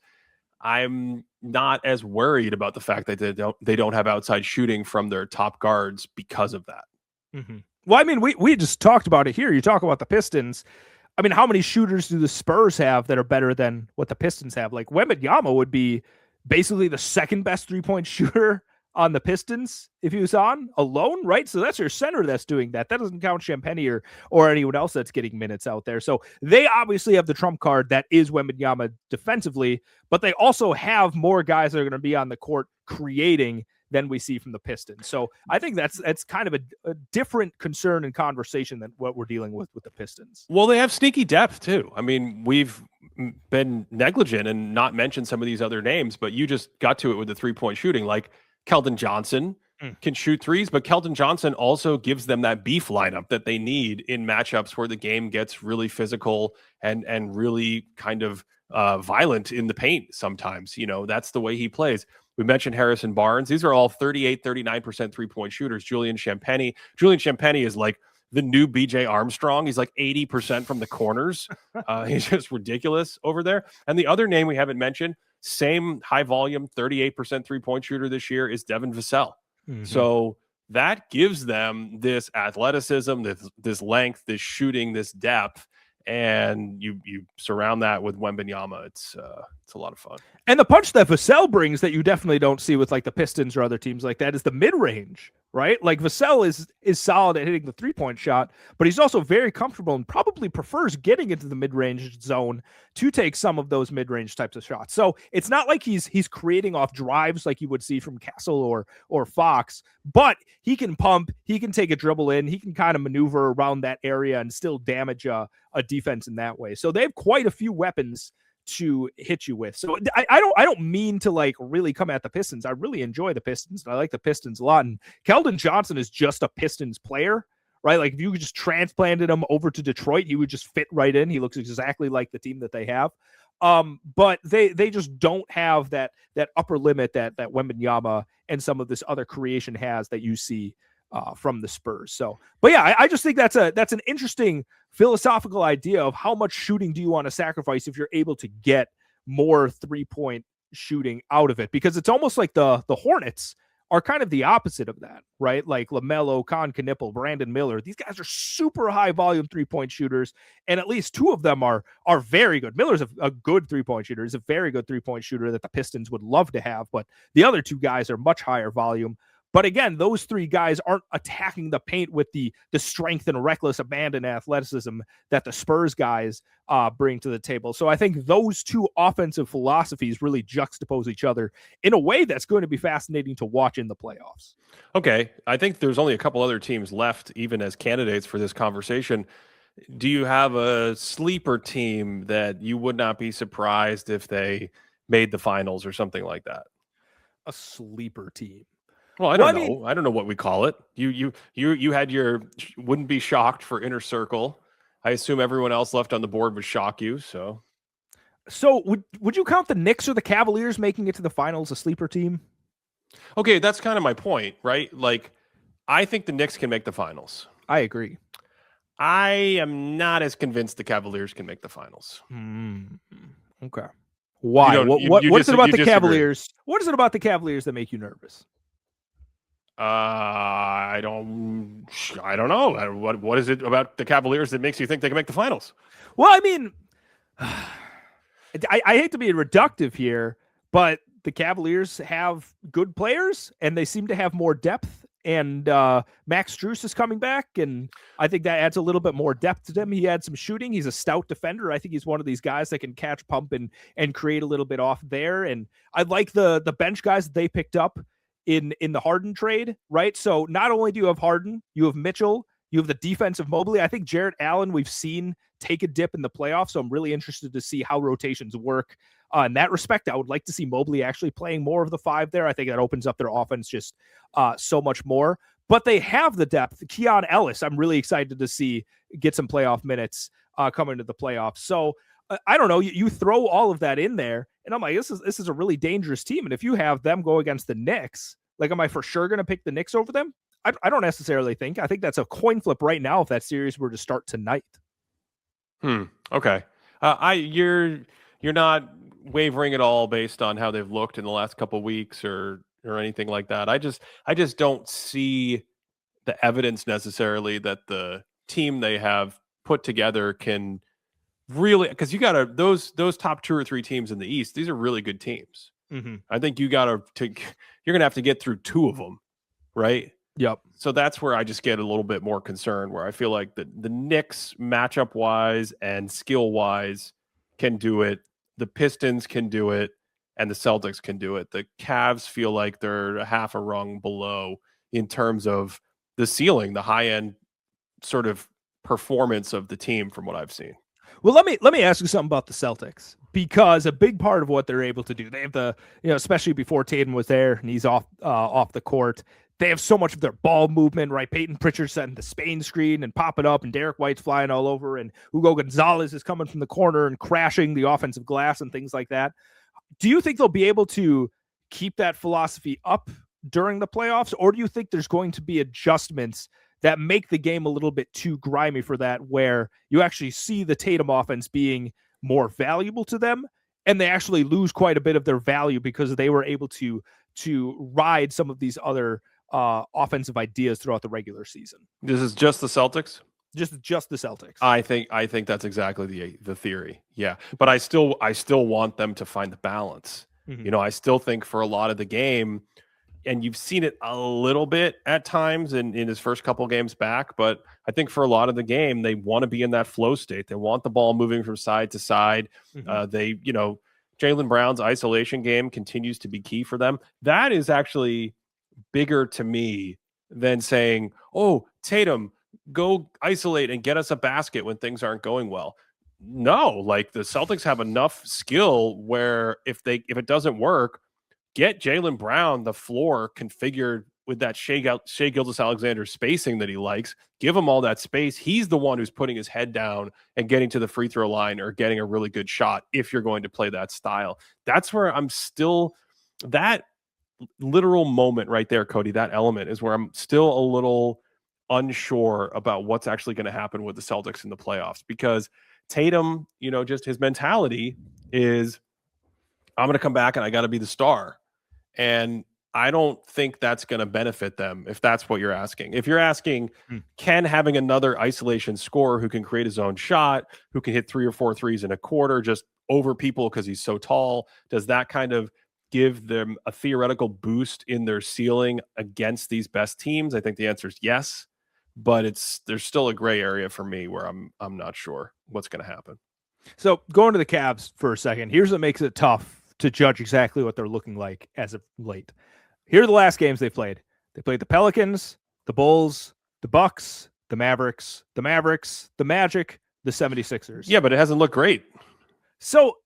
I'm not as worried about the fact that they don't have outside shooting from their top guards because of that. Mm-hmm. Well, I mean, we just talked about it here. You talk about the Pistons. I mean, how many shooters do the Spurs have that are better than what the Pistons have? Like, Wembanyama would be basically the second best 3-point shooter on the Pistons if he was on alone, right? So that's your center that's doing that. That doesn't count Champagnie or anyone else that's getting minutes out there. So they obviously have the trump card that is Wembanyama defensively, but they also have more guys that are going to be on the court creating than we see from the Pistons. So I think that's kind of a different concern and conversation than what we're dealing with the Pistons. Well, they have sneaky depth too. I mean, we've been negligent and not mentioned some of these other names, but you just got to it with the 3-point shooting. Like Keldon Johnson can shoot threes, but Keldon Johnson also gives them that beef lineup that they need in matchups where the game gets really physical and really kind of violent in the paint sometimes. That's the way he plays. We mentioned Harrison Barnes. These are all 38, 39% 3-point shooters. Julian Champagnie is like the new BJ Armstrong. He's like 80% from the corners. He's just ridiculous over there. And the other name we haven't mentioned, same high volume, 38% 3-point shooter this year, is Devin Vassell. Mm-hmm. So that gives them this athleticism, this length, this shooting, this depth. And you surround that with Wembanyama. It's a lot of fun. And the punch that Vassell brings that you definitely don't see with like the Pistons or other teams like that is the mid-range, right? Like Vassell is solid at hitting the 3-point shot, but he's also very comfortable and probably prefers getting into the mid-range zone to take some of those mid-range types of shots. So it's not like he's creating off drives like you would see from Castle or Fox, but he can pump, he can take a dribble in, he can kind of maneuver around that area and still damage a defense in that way. So they have quite a few weapons to hit you with. So I don't mean to like really come at the Pistons. I really enjoy the Pistons. And I like the Pistons a lot. And Keldon Johnson is just a Pistons player, right? Like if you just transplanted him over to Detroit, he would just fit right in. He looks exactly like the team that they have. But they just don't have that upper limit that Wembanyama and some of this other creation has that you see from the Spurs. So, but yeah, I just think that's an interesting philosophical idea of how much shooting do you want to sacrifice if you're able to get more 3-point shooting out of it, because it's almost like the Hornets are kind of the opposite of that, right? Like LaMelo, Con Knippel, Brandon Miller, these guys are super high volume 3-point shooters, and at least 2 of them are very good. Miller's a good 3-point shooter. He's a very good 3-point shooter that the Pistons would love to have, but the other 2 guys are much higher volume. But again, those 3 guys aren't attacking the paint with the strength and reckless abandon athleticism that the Spurs guys bring to the table. So I think those 2 offensive philosophies really juxtapose each other in a way that's going to be fascinating to watch in the playoffs. Okay. I think there's only a couple other teams left, even as candidates for this conversation. Do you have a sleeper team that you would not be surprised if they made the finals or something like that? A sleeper team. Well, I don't know. I don't know what we call it. You had your wouldn't be shocked for inner circle. I assume everyone else left on the board would shock you. So would you count the Knicks or the Cavaliers making it to the finals a sleeper team? Okay, that's kind of my point, right? Like, I think the Knicks can make the finals. I agree. I am not as convinced the Cavaliers can make the finals. Okay. Why? What is it about the Cavaliers? What is it about the Cavaliers that make you nervous? I don't know. What is it about the Cavaliers that makes you think they can make the finals? Well, I mean, I hate to be reductive here, but the Cavaliers have good players and they seem to have more depth. And Max Strus is coming back, and I think that adds a little bit more depth to him. He had some shooting. He's a stout defender. I think he's one of these guys that can catch, pump, and create a little bit off there. And I like the bench guys that they picked up in the Harden trade, right? So not only do you have Harden, you have Mitchell, you have the defensive Mobley. I think Jarrett Allen we've seen take a dip in the playoffs, so I'm really interested to see how rotations work. In that respect, I would like to see Mobley actually playing more of the 5 there. I think that opens up their offense just so much more. But they have the depth. Keon Ellis, I'm really excited to see get some playoff minutes coming to the playoffs. So I don't know. You throw all of that in there, and I'm like, this is a really dangerous team. And if you have them go against the Knicks, like, am I for sure going to pick the Knicks over them? I don't necessarily think. I think that's a coin flip right now if that series were to start tonight. Okay. You're not wavering at all based on how they've looked in the last couple of weeks or anything like that. I just don't see the evidence necessarily that the team they have put together can really, because you got those top 2 or 3 teams in the East. These are really good teams. Mm-hmm. I think you're going to have to get through 2 of them, right? Yep. So that's where I just get a little bit more concerned, where I feel like the Knicks matchup wise and skill wise can do it. The Pistons can do it, and the Celtics can do it. The Cavs feel like they're half a rung below in terms of the ceiling, the high end sort of performance of the team from what I've seen. Well, let me ask you something about the Celtics, because a big part of what they're able to do, they have especially before Tatum was there and he's off the court, they have so much of their ball movement, right? Peyton Pritchard setting the Spain screen and popping up, and Derek White's flying all over, and Hugo Gonzalez is coming from the corner and crashing the offensive glass and things like that. Do you think they'll be able to keep that philosophy up during the playoffs, or do you think there's going to be adjustments that make the game a little bit too grimy for that, where you actually see the Tatum offense being more valuable to them, and they actually lose quite a bit of their value because they were able to ride some of these other offensive ideas throughout the regular season? This is just the Celtics? Just the Celtics. I think that's exactly the theory. Yeah. But I still want them to find the balance. Mm-hmm. I still think for a lot of the game, and you've seen it a little bit at times in his first couple games back. But I think for a lot of the game, they want to be in that flow state. They want the ball moving from side to side. Jaylen Brown's isolation game continues to be key for them. That is actually bigger to me than saying, oh, Tatum, go isolate and get us a basket when things aren't going well. No, like the Celtics have enough skill where if it doesn't work, get Jaylen Brown the floor configured with that Shai Gilgeous-Alexander spacing that he likes. Give him all that space. He's the one who's putting his head down and getting to the free throw line or getting a really good shot if you're going to play that style. That's where I'm still, that literal moment right there, Cody, that element is where I'm still a little unsure about what's actually going to happen with the Celtics in the playoffs, because Tatum, just his mentality is, I'm going to come back and I got to be the star. And I don't think that's going to benefit them if that's what you're asking. If you're asking, can having another isolation scorer who can create his own shot, who can hit 3 or 4 threes in a quarter just over people because he's so tall, does that kind of give them a theoretical boost in their ceiling against these best teams? I think the answer is yes, but there's still a gray area for me where I'm not sure what's going to happen. So going to the Cavs for a second, here's what makes it tough to judge exactly what they're looking like as of late. Here are the last games they played. They played the Pelicans, the Bulls, the Bucks, the Mavericks, the Magic, the 76ers. Yeah, but it hasn't looked great. So,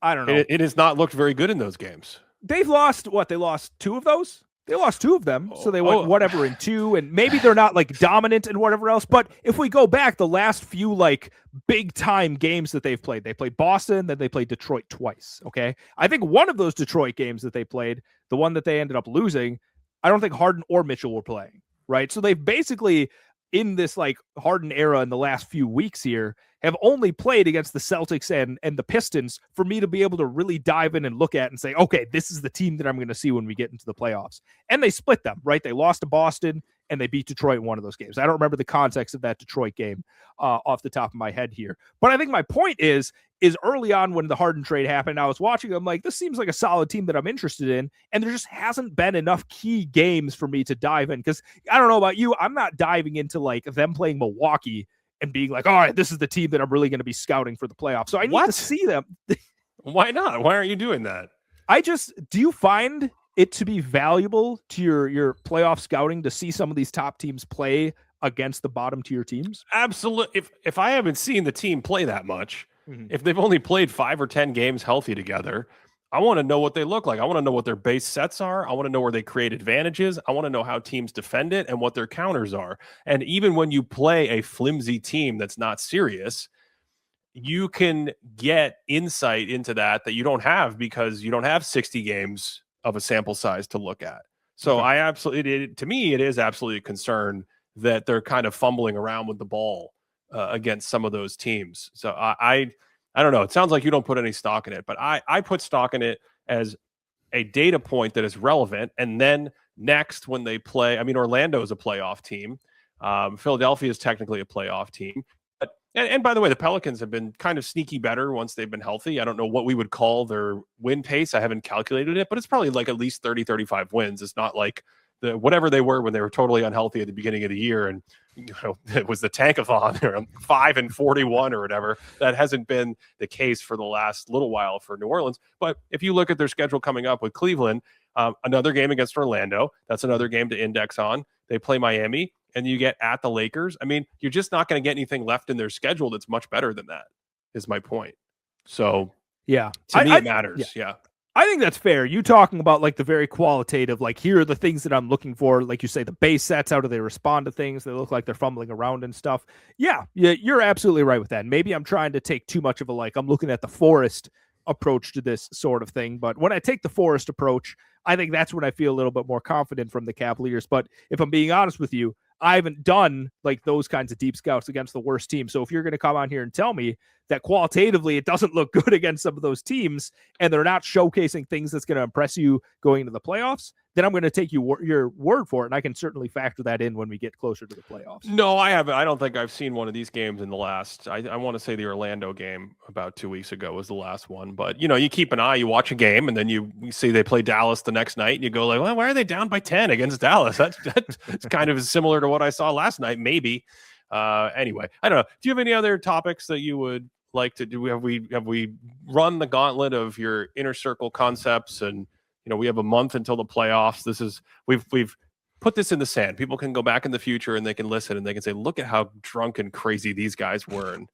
I don't know. It has not looked very good in those games. They've lost, They lost 2 of those? They lost 2 of them, so they went whatever in 2, and maybe they're not like dominant and whatever else. But if we go back, the last few like big time games that they've played, they played Boston, then they played Detroit twice. Okay, I think one of those Detroit games that they played, the one that they ended up losing, I don't think Harden or Mitchell were playing. Right, so they've basically in this like Harden era in the last few weeks here have only played against the Celtics and the Pistons for me to be able to really dive in and look at and say, okay, this is the team that I'm going to see when we get into the playoffs. And they split them, right? They lost to Boston and they beat Detroit in one of those games. I don't remember the context of that Detroit game off the top of my head here. But I think my point is early on when the Harden trade happened, I was watching, I'm like, this seems like a solid team that I'm interested in. And there just hasn't been enough key games for me to dive in. Because I don't know about you, I'm not diving into like them playing Milwaukee and being like, all right, this is the team that I'm really going to be scouting for the playoffs. So I need to see them. Why not? Why aren't you doing that? Do you find it to be valuable to your playoff scouting to see some of these top teams play against the bottom tier teams? Absolutely. If I haven't seen the team play that much, if they've only played 5 or 10 games healthy together, I want to know what they look like. I want to know what their base sets are. I want to know where they create advantages. I want to know how teams defend it and what their counters are. And even when you play a flimsy team that's not serious, you can get insight into that you don't have because you don't have 60 games of a sample size to look at. So to me, it is absolutely a concern that they're kind of fumbling around with the ball against some of those teams. So I don't know. It sounds like you don't put any stock in it, but I put stock in it as a data point that is relevant. And then next, when they play, Orlando is a playoff team. Philadelphia is technically a playoff team. But and by the way, the Pelicans have been kind of sneaky better once they've been healthy. I don't know what we would call their win pace. I haven't calculated it, but it's probably like at least 30, 35 wins. It's not like whatever they were when they were totally unhealthy at the beginning of the year. And it was the tankathon or 5-41 or whatever. That hasn't been the case for the last little while for New Orleans. But if you look at their schedule coming up with Cleveland, another game against Orlando, that's another game to index on. They play Miami and you get at the Lakers. You're just not going to get anything left in their schedule that's much better than that, is my point. So yeah, to me, it matters. Yeah. I think that's fair. You talking about like the very qualitative, like here are the things that I'm looking for. Like you say, the base sets, how do they respond to things? They look like they're fumbling around and stuff. Yeah, you're absolutely right with that. Maybe I'm trying to take too much of a, I'm looking at the forest approach to this sort of thing. But when I take the forest approach, I think that's when I feel a little bit more confident from the Cavaliers. But if I'm being honest with you, I haven't done like those kinds of deep scouts against the worst team. So if you're going to come on here and tell me that qualitatively it doesn't look good against some of those teams, and they're not showcasing things that's going to impress you going into the playoffs, then I'm going to take your word for it, and I can certainly factor that in when we get closer to the playoffs. No, I haven't. I don't think I've seen one of these games in the last. I want to say the Orlando game about 2 weeks ago was the last one. But you keep an eye. You watch a game, and then you see they play Dallas the next night, and you go like, well, why are they down by 10 against Dallas? That's kind of similar to what I saw last night, maybe. Anyway, I don't know. Do you have any other topics that you would like to do? Have we run the gauntlet of your inner circle concepts? And we have a month until the playoffs. We've put this in the sand. People can go back in the future and they can listen and they can say, look at how drunk and crazy these guys were. And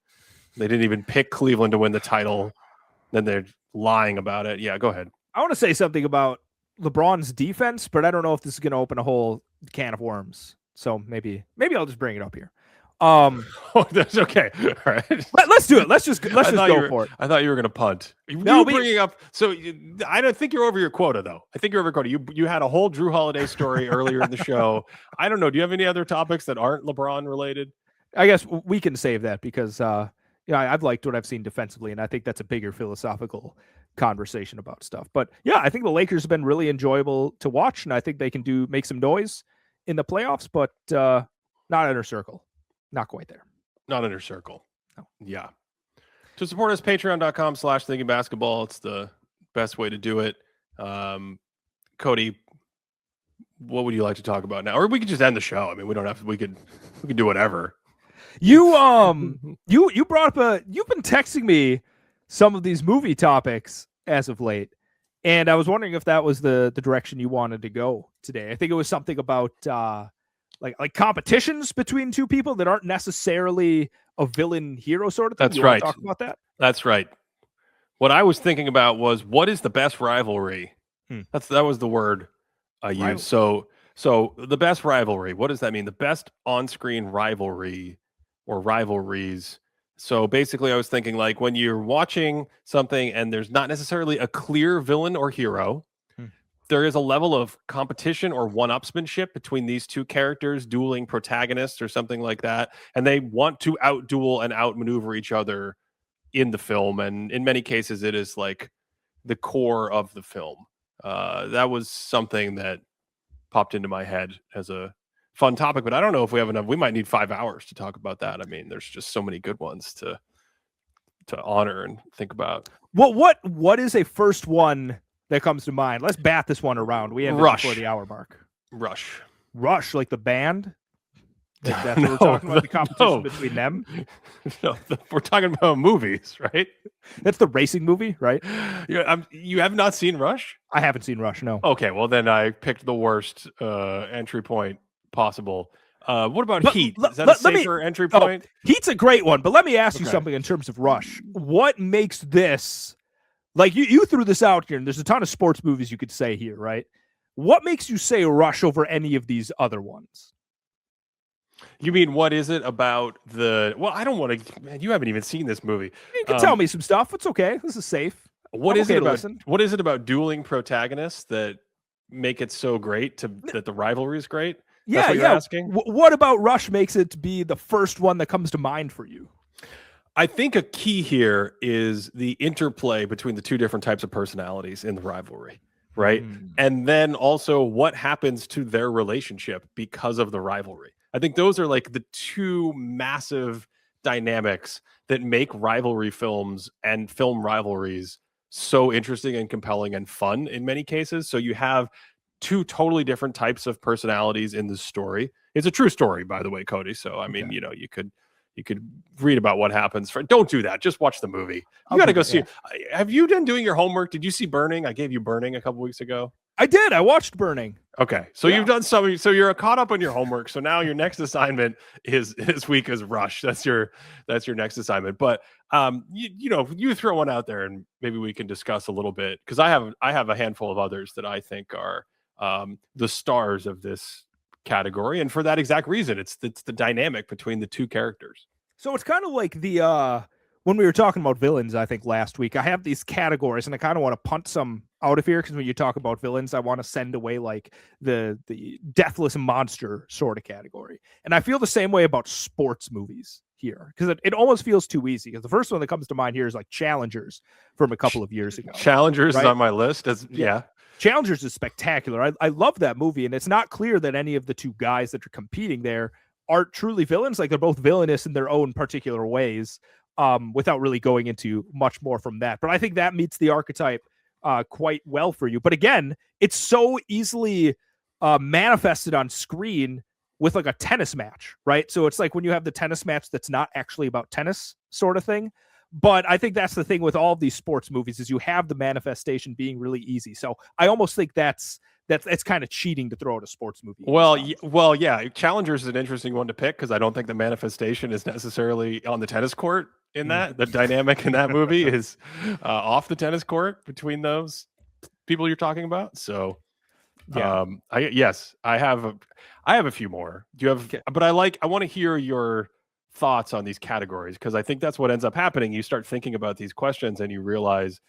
they didn't even pick Cleveland to win the title. Then they're lying about it. Yeah, go ahead. I want to say something about LeBron's defense, but I don't know if this is going to open a whole can of worms. So maybe I'll just bring it up here. That's okay. All right. Let's do it. Let's just go for it. I thought you were going to punt. Bringing up. So I don't think you're over your quota, though. I think you're over quota. You had a whole Drew Holiday story earlier in the show. I don't know. Do you have any other topics that aren't LeBron related? I guess we can save that because I've liked what I've seen defensively, and I think that's a bigger philosophical conversation about stuff. But yeah, I think the Lakers have been really enjoyable to watch, and I think they can make some noise in the playoffs, but not inner circle. Not quite there. Not inner circle. No. Yeah. To support us, patreon.com/thinkingbasketball. It's the best way to do it. Cody, what would you like to talk about now? Or we could just end the show. I mean, we don't have to, we could do whatever. You brought up you've been texting me some of these movie topics as of late, and I was wondering if that was the direction you wanted to go today. I think it was something about like competitions between two people that aren't necessarily a villain hero sort of thing. That's right. Talk about that. That's right. What I was thinking about was, what is the best rivalry? That was the word I used. So the best rivalry. What does that mean? The best on-screen rivalry or rivalries. So basically, I was thinking like when you're watching something and there's not necessarily a clear villain or hero. There is a level of competition or one-upsmanship between these two characters, dueling protagonists or something like that, and they want to out-duel and outmaneuver each other in the film. And in many cases, it is like the core of the film. That was something that popped into my head as a fun topic, but I don't know if we have enough. We might need 5 hours to talk about that. I mean, there's just so many good ones to honor and think about. What is a first one that comes to mind? Let's bat this one around. We have before the hour mark. Rush, like the band. Like that's what we're talking about, the competition between them. No, we're talking about movies, right? That's the racing movie, right? You have not seen Rush? I haven't seen Rush, no. Okay, well then I picked the worst entry point possible. What about Heat? Is that a safer entry point? Heat's a great one, but let me ask you something in terms of Rush. What makes this, like you threw this out here, and there's a ton of sports movies you could say here, right? What makes you say Rush over any of these other ones? You mean, what is it about well, I don't want to, man, you haven't even seen this movie. You can tell me some stuff. It's okay. This is safe. What is it about dueling protagonists that make it so great that the rivalry is great? That's what you're asking? What about Rush makes it be the first one that comes to mind for you? I think a key here is the interplay between the two different types of personalities in the rivalry, right? And then also what happens to their relationship because of the rivalry. I think those are like the two massive dynamics that make rivalry films and film rivalries so interesting and compelling and fun in many cases. So you have two totally different types of personalities in the story. It's a true story, by the way, Cody. So, I mean, you could read about what happens. Don't do that. Just watch the movie. You got to go see it. Have you been doing your homework? Did you see Burning? I gave you Burning a couple weeks ago. I did. I watched Burning. Okay. So you've done something. So you're caught up on your homework. So now your next assignment is this week is Rush. That's your next assignment. But you throw one out there and maybe we can discuss a little bit, because I have a handful of others that I think are the stars of this category, and for that exact reason, it's the dynamic between the two characters. So it's kind of like the when we were talking about villains, I think last week, I have these categories and I kind of want to punt some out of here, because when you talk about villains, I want to send away like the deathless monster sort of category. And I feel the same way about sports movies here, because it almost feels too easy. Because the first one that comes to mind here is like Challengers from a couple of years ago. Challengers right? is on my list. Yeah. Challengers is spectacular. I love that movie, and it's not clear that any of the two guys that are competing there are truly villains. Like, they're both villainous in their own particular ways, without really going into much more from that. But I think that meets the archetype quite well for you. But again, it's so easily manifested on screen with like a tennis match, right? So it's like when you have the tennis match that's not actually about tennis sort of thing. But I think that's the thing with all of these sports movies, is you have the manifestation being really easy. So I almost think that's kind of cheating to throw out a sports movie. Well, yeah. Challengers is an interesting one to pick, because I don't think the manifestation is necessarily on the tennis court in that. The dynamic in that movie is off the tennis court between those people you're talking about. So, yeah. I have a few more. Do you have? Okay. But I want to hear your thoughts on these categories, because I think that's what ends up happening. You start thinking about these questions and you realize,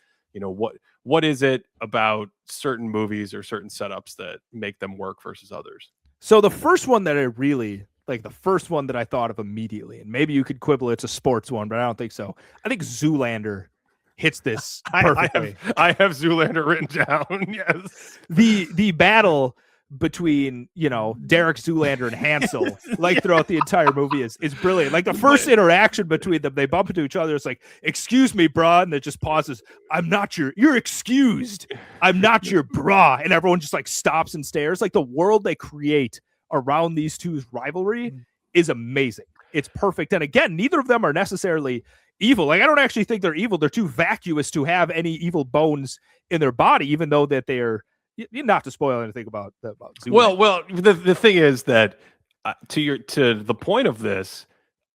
what is it about certain movies or certain setups that make them work versus others. So the first one that I really like, the first one that I thought of immediately, and maybe you could quibble it's a sports one, but I don't think so. I think Zoolander hits this perfectly. I have Zoolander written down. Yes. The battle between Derek Zoolander and Hansel like throughout the entire movie is brilliant. Like the first interaction between them, they bump into each other. It's like, excuse me, brah, and it just pauses. You're excused. I'm not your brah. And everyone just like stops and stares. Like the world they create around these two's rivalry is amazing. It's perfect. And again, neither of them are necessarily evil. Like I don't actually think they're evil. They're too vacuous to have any evil bones in their body, even though that they are. Not to spoil anything about Zoolander. Well, the thing is that to the point of this,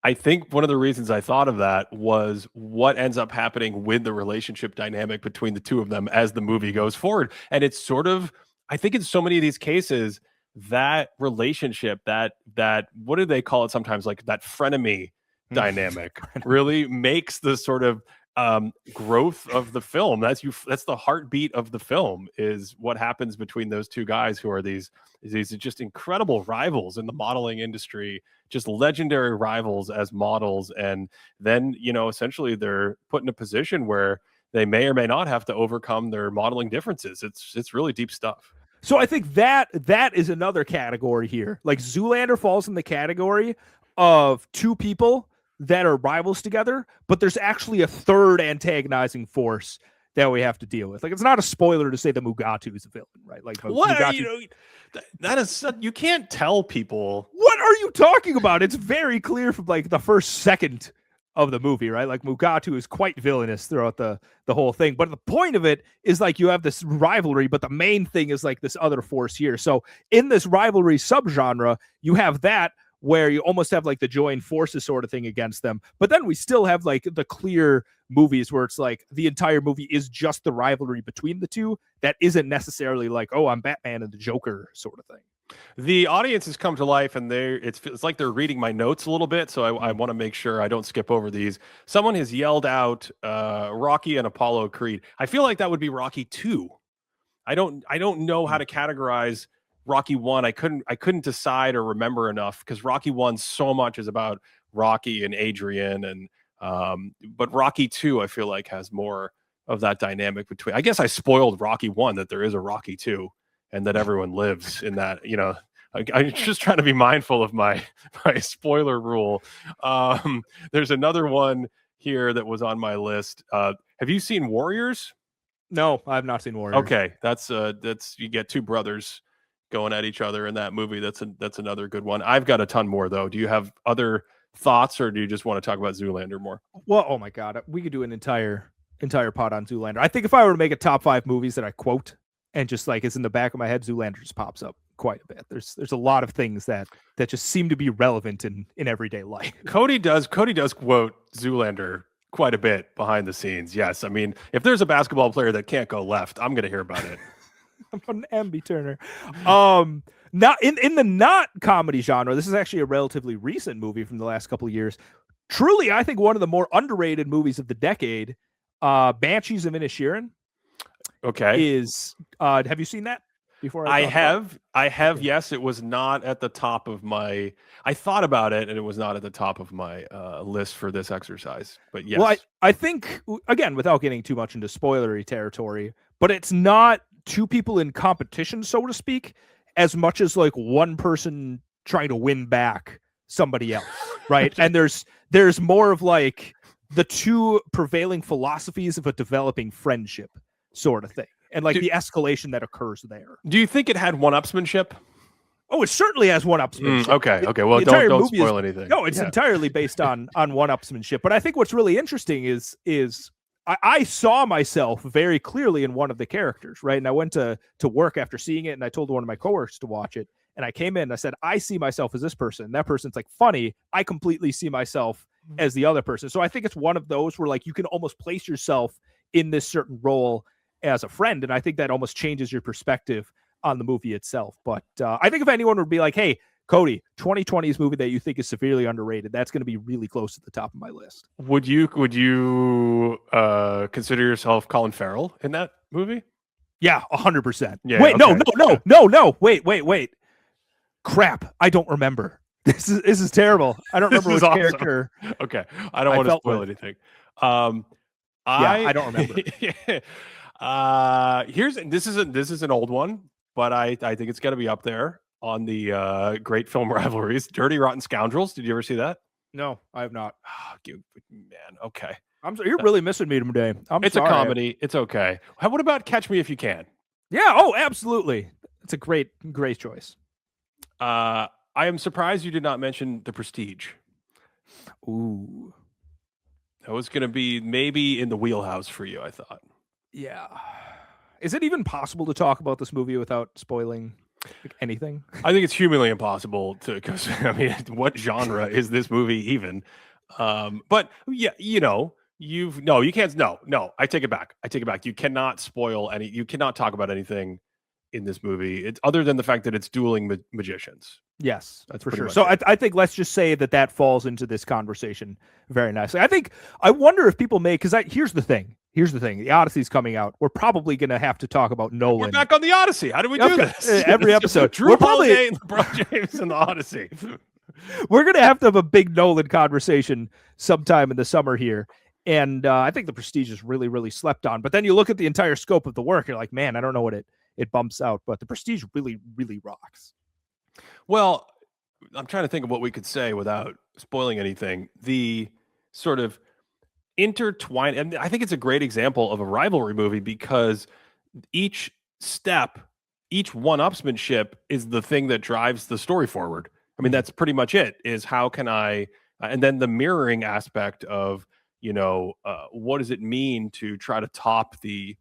I think one of the reasons I thought of that was what ends up happening with the relationship dynamic between the two of them as the movie goes forward. And it's sort of, I think in so many of these cases, that relationship, that what do they call it sometimes, like that frenemy dynamic really makes the sort of growth of the film. That's the heartbeat of the film, is what happens between those two guys who are these just incredible rivals in the modeling industry, just legendary rivals as models. And then essentially they're put in a position where they may or may not have to overcome their modeling differences. It's really deep stuff. So I think that is another category here. Like Zoolander falls in the category of two people that are rivals together, but there's actually a third antagonizing force that we have to deal with. Like, it's not a spoiler to say that Mugatu is a villain, right? Like, what that is, you can't tell people. What are you talking about? It's very clear from like the first second of the movie, right? Like Mugatu is quite villainous throughout the whole thing. But the point of it is like you have this rivalry, but the main thing is like this other force here. So in this rivalry subgenre, you have that where you almost have like the joined forces sort of thing against them. But then we still have like the clear movies where it's like the entire movie is just the rivalry between the two. That isn't necessarily like, oh, I'm Batman and the Joker sort of thing. The audience has come to life, and it's like they're reading my notes a little bit, so I want to make sure I don't skip over these. Someone has yelled out Rocky and Apollo Creed. I feel like that would be Rocky 2. I don't know how to categorize Rocky 1. I couldn't decide or remember enough, because Rocky 1 so much is about Rocky and Adrian, and but Rocky 2 I feel like has more of that dynamic between. I guess I spoiled Rocky 1 that there is a Rocky 2 and that everyone lives in that. I'm just trying to be mindful of my spoiler rule. There's another one here that was on my list. Have you seen Warriors? No, I have not seen Warriors. Okay, that's you get two brothers going at each other in that movie. That's another good one. I've got a ton more though. Do you have other thoughts, or do you just want to talk about Zoolander more? Well, oh my God, we could do an entire pod on Zoolander. I think if I were to make a top 5 movies that I quote and just like is in the back of my head, Zoolander just pops up quite a bit. There's a lot of things that just seem to be relevant in everyday life. Cody does quote Zoolander quite a bit behind the scenes. Yes, I mean, if there's a basketball player that can't go left, I'm going to hear about it. I'm an Amby Turner. Not in the not comedy genre. This is actually a relatively recent movie from the last couple of years. Truly, I think one of the more underrated movies of the decade. Banshees of Inisherin. Okay. Is have you seen that? before? I have. Yes, it was not at the top of my. I thought about it, and it was not at the top of my list for this exercise. But yes. Well, I think, again, without getting too much into spoilery territory, but it's not two people in competition, so to speak, as much as like one person trying to win back somebody else, right? And there's more of like the two prevailing philosophies of a developing friendship sort of thing, and like the escalation that occurs there. Do you think it had one-upsmanship? Oh, it certainly has one-upsmanship. Okay. Well, don't spoil anything. No, it's entirely based on one-upsmanship. But I think what's really interesting is I saw myself very clearly in one of the characters, right? And I went to work after seeing it, and I told one of my coworkers to watch it. And I came in and I said, I see myself as this person. And that person's like funny. I completely see myself as the other person. So I think it's one of those where like you can almost place yourself in this certain role as a friend. And I think that almost changes your perspective on the movie itself. But I think if anyone would be like, hey, Cody, 2020's movie that you think is severely underrated, that's going to be really close to the top of my list. Would you consider yourself Colin Farrell in that movie? Yeah, 100%. Yeah, wait, okay. no. Wait. Crap. I don't remember. This is terrible. I don't remember which awesome. Character. Okay. I don't want to spoil anything. I don't remember. This is an old one, but I think it's got to be up there on the great film rivalries. Dirty Rotten Scoundrels. Did you ever see that? No, I have not. Man, okay. You're really missing me today. It's sorry. A comedy. It's okay. What about Catch Me If You Can? Yeah. Oh, absolutely. It's a great choice. I am surprised you did not mention The Prestige. Ooh. That was going to be maybe in the wheelhouse for you, I thought. Yeah. Is it even possible to talk about this movie without spoiling anything? I think it's humanly impossible to, because I mean, what genre is this movie even? But yeah, you can't. No, I take it back. You cannot spoil you cannot talk about anything in this movie. It's other than the fact that it's dueling magicians. Yes, that's for sure. So I think let's just say that falls into this conversation very nicely. I wonder if people may, because here's the thing. The Odyssey's coming out. We're probably going to have to talk about Nolan. We're back on the Odyssey. How do we do this? Every episode. Drew Holiday and LeBron James and the Odyssey. We're going to have a big Nolan conversation sometime in the summer here. And I think The Prestige is really, really slept on. But then you look at the entire scope of the work, you're like, man, I don't know what it bumps out. But The Prestige really, really rocks. Well, I'm trying to think of what we could say without spoiling anything. The sort of intertwined, and I think it's a great example of a rivalry movie because each step, each one-upsmanship is the thing that drives the story forward. I mean, that's pretty much it, is how can I, and then the mirroring aspect of, what does it mean to try to top the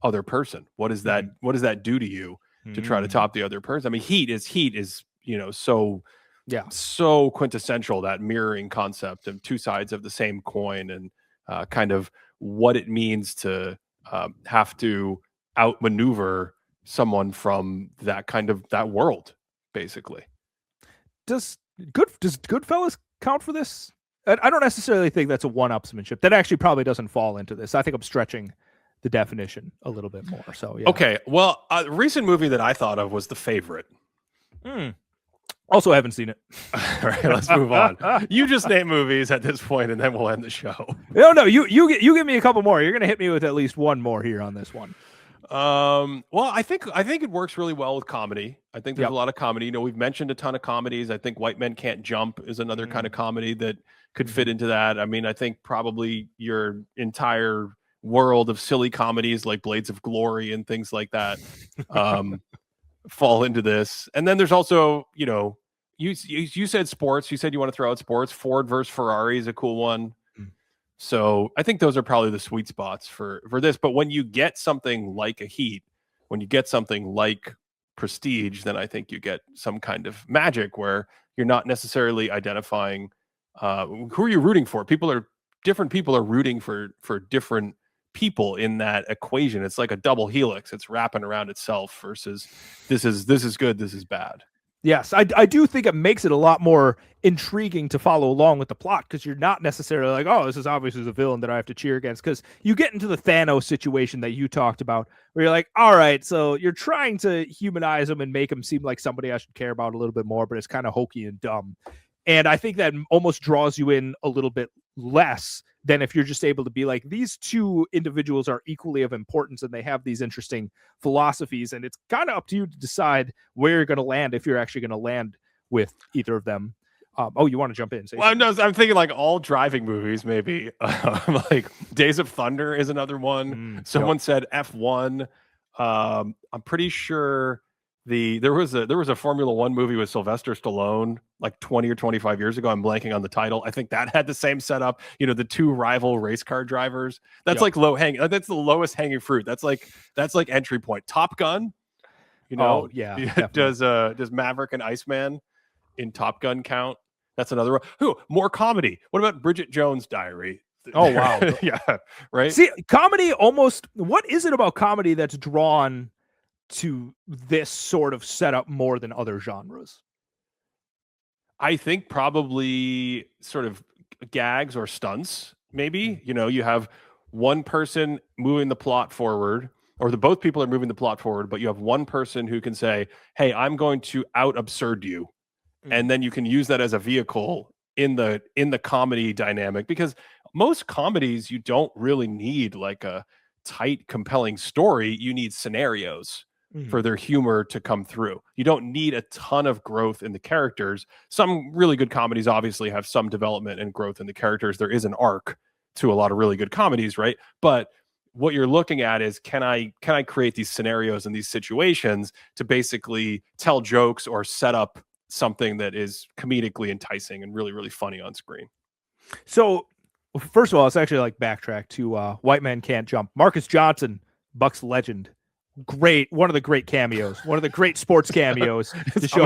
other person? What does that do to you to try to top the other person? I mean, heat is, so quintessential, that mirroring concept of two sides of the same coin, and kind of what it means to have to outmaneuver someone from that world, basically. Does Goodfellas count for this? I don't necessarily think that's a one-upsmanship. That actually probably doesn't fall into this. I think I'm stretching the definition a little bit more. So yeah. Okay. Well, a recent movie that I thought of was The Favorite. Also haven't seen it. All right, let's move on. You just name movies at this point, and then we'll end the show. No, you give me a couple more. You're gonna hit me with at least one more here on this one. Well, I think it works really well with comedy. I think there's a lot of comedy. We've mentioned a ton of comedies. I think White Men Can't Jump is another kind of comedy that could fit into that. I mean, I think probably your entire world of silly comedies like Blades of Glory and things like that fall into this. And then there's also, you said sports. You said you want to throw out sports. Ford versus Ferrari is a cool one. So I think those are probably the sweet spots for this. But when you get something like a Heat, when you get something like Prestige, then I think you get some kind of magic where you're not necessarily identifying who are you rooting for. Different people are rooting for different people in that equation. It's like a double helix. It's wrapping around itself versus this is good, this is bad. Yes, I do think it makes it a lot more intriguing to follow along with the plot because you're not necessarily like, oh, this is obviously the villain that I have to cheer against. Because you get into the Thanos situation that you talked about, where you're like, all right, so you're trying to humanize him and make him seem like somebody I should care about a little bit more, but it's kind of hokey and dumb. And I think that almost draws you in a little bit less than if you're just able to be like, these two individuals are equally of importance and they have these interesting philosophies. And it's kind of up to you to decide where you're going to land, if you're actually going to land with either of them. You want to jump in? Well, I'm thinking like all driving movies, maybe. Like Days of Thunder is another one. Someone said F1. I'm pretty sure there was a Formula One movie with Sylvester Stallone like 20 or 25 years ago. I'm blanking on the title. I think that had the same setup. You know, the two rival race car drivers. That's like that's the lowest hanging fruit. That's like entry point. Top Gun. You know, does Maverick and Iceman in Top Gun count? That's another one. More comedy. What about Bridget Jones' Diary? Oh, wow. Yeah, right? See, comedy almost... What is it about comedy that's drawn to this sort of setup more than other genres? I think probably sort of gags or stunts, maybe. You know, you have one person moving the plot forward, or both people are moving the plot forward, but you have one person who can say, hey, I'm going to out-absurd you. And then you can use that as a vehicle in the comedy dynamic, because most comedies, you don't really need like a tight, compelling story. You need scenarios for their humor to come through. You don't need a ton of growth in the characters. Some really good comedies obviously have some development and growth in the characters. There is an arc to a lot of really good comedies, right? But what you're looking at is, can I create these scenarios and these situations to basically tell jokes or set up something that is comedically enticing and really, really funny on screen. So, first of all, it's actually like backtrack to White Man Can't Jump. Marcus Johnson, Bucks legend. Great, one of the great cameos, one of the great sports cameos. I'm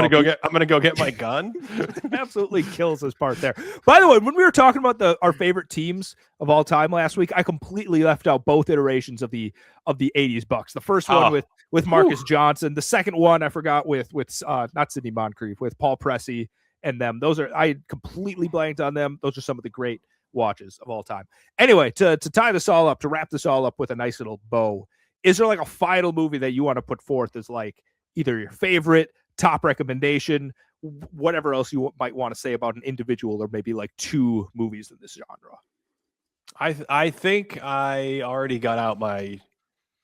gonna go get my gun. Absolutely kills this part there. By the way, when we were talking about our favorite teams of all time last week, I completely left out both iterations of the 80s Bucks. The first one with Marcus Johnson, the second one I forgot with not Sidney Moncrief, with Paul Pressey and them. I completely blanked on them. Those are some of the great watches of all time. Anyway, to tie this all up, to wrap this all up with a nice little bow, is there like a final movie that you want to put forth as like either your favorite, top recommendation, whatever else you might want to say about an individual, or maybe like two movies in this genre? I think I already got out my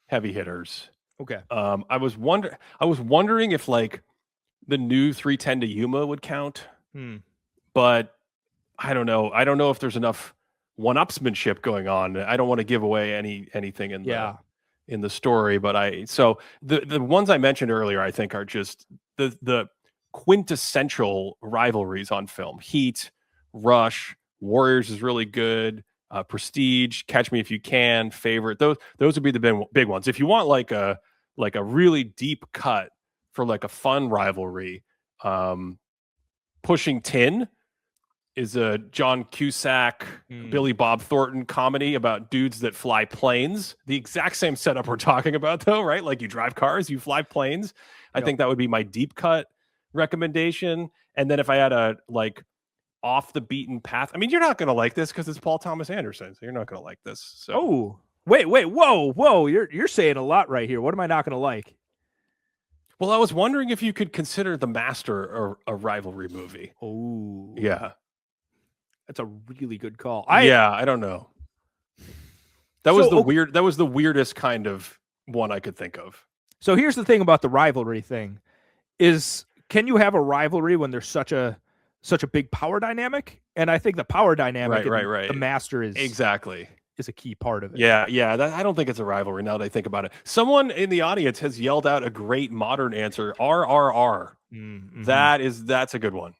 heavy hitters. Okay. I was wondering if like the new 310 to Yuma would count, but I don't know. I don't know if there's enough one-upsmanship going on. I don't want to give away anything in the story, but so the ones I mentioned earlier, I think, are just the quintessential rivalries on film. Heat, Rush, Warriors is really good. Prestige, Catch Me If You Can, Favorite. Those would be the big ones. If you want like a really deep cut for like a fun rivalry, Pushing Tin is a John Cusack, Billy Bob Thornton comedy about dudes that fly planes. The exact same setup we're talking about, though, right? Like you drive cars, you fly planes. I think that would be my deep cut recommendation. And then if I had a like off the beaten path, I mean, you're not going to like this because it's Paul Thomas Anderson, so you're not going to like this. So. Oh, wait, whoa! You're saying a lot right here. What am I not going to like? Well, I was wondering if you could consider The Master a rivalry movie. Oh, yeah. That's a really good call. I don't know. That was the weirdest kind of one I could think of. So here's the thing about the rivalry thing is, can you have a rivalry when there's such a big power dynamic? And I think the power dynamic right. The Master is a key part of it. Yeah. I don't think it's a rivalry now that I think about it. Someone in the audience has yelled out a great modern answer, RRR. Mm-hmm. That's a good one.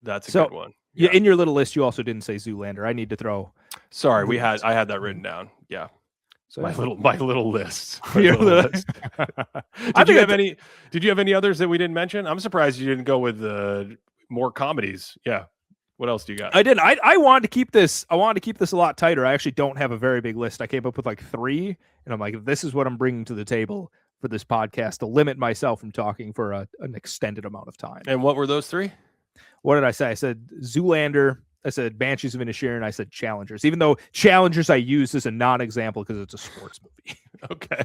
That's a good one. Yeah, in your little list, you also didn't say Zoolander. I need to throw. Sorry, I had that written down. Yeah, so my little list. Your little list. Did you have any others that we didn't mention? I'm surprised you didn't go with more comedies. Yeah. What else do you got? I didn't. I wanted to keep this. I wanted to keep this a lot tighter. I actually don't have a very big list. I came up with like 3, and I'm like, this is what I'm bringing to the table for this podcast to limit myself from talking for an extended amount of time. And what were those three? What did I say? I said Zoolander, I said Banshees of Inisherin, I said Challengers, even though Challengers I used as a non-example because it's a sports movie. Okay.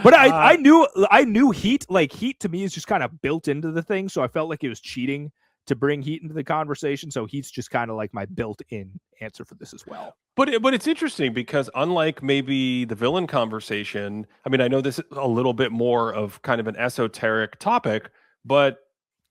But I knew Heat, like Heat to me is just kind of built into the thing. So I felt like it was cheating to bring Heat into the conversation. So Heat's just kind of like my built-in answer for this as well. But it's interesting because unlike maybe the villain conversation, I mean, I know this is a little bit more of kind of an esoteric topic, but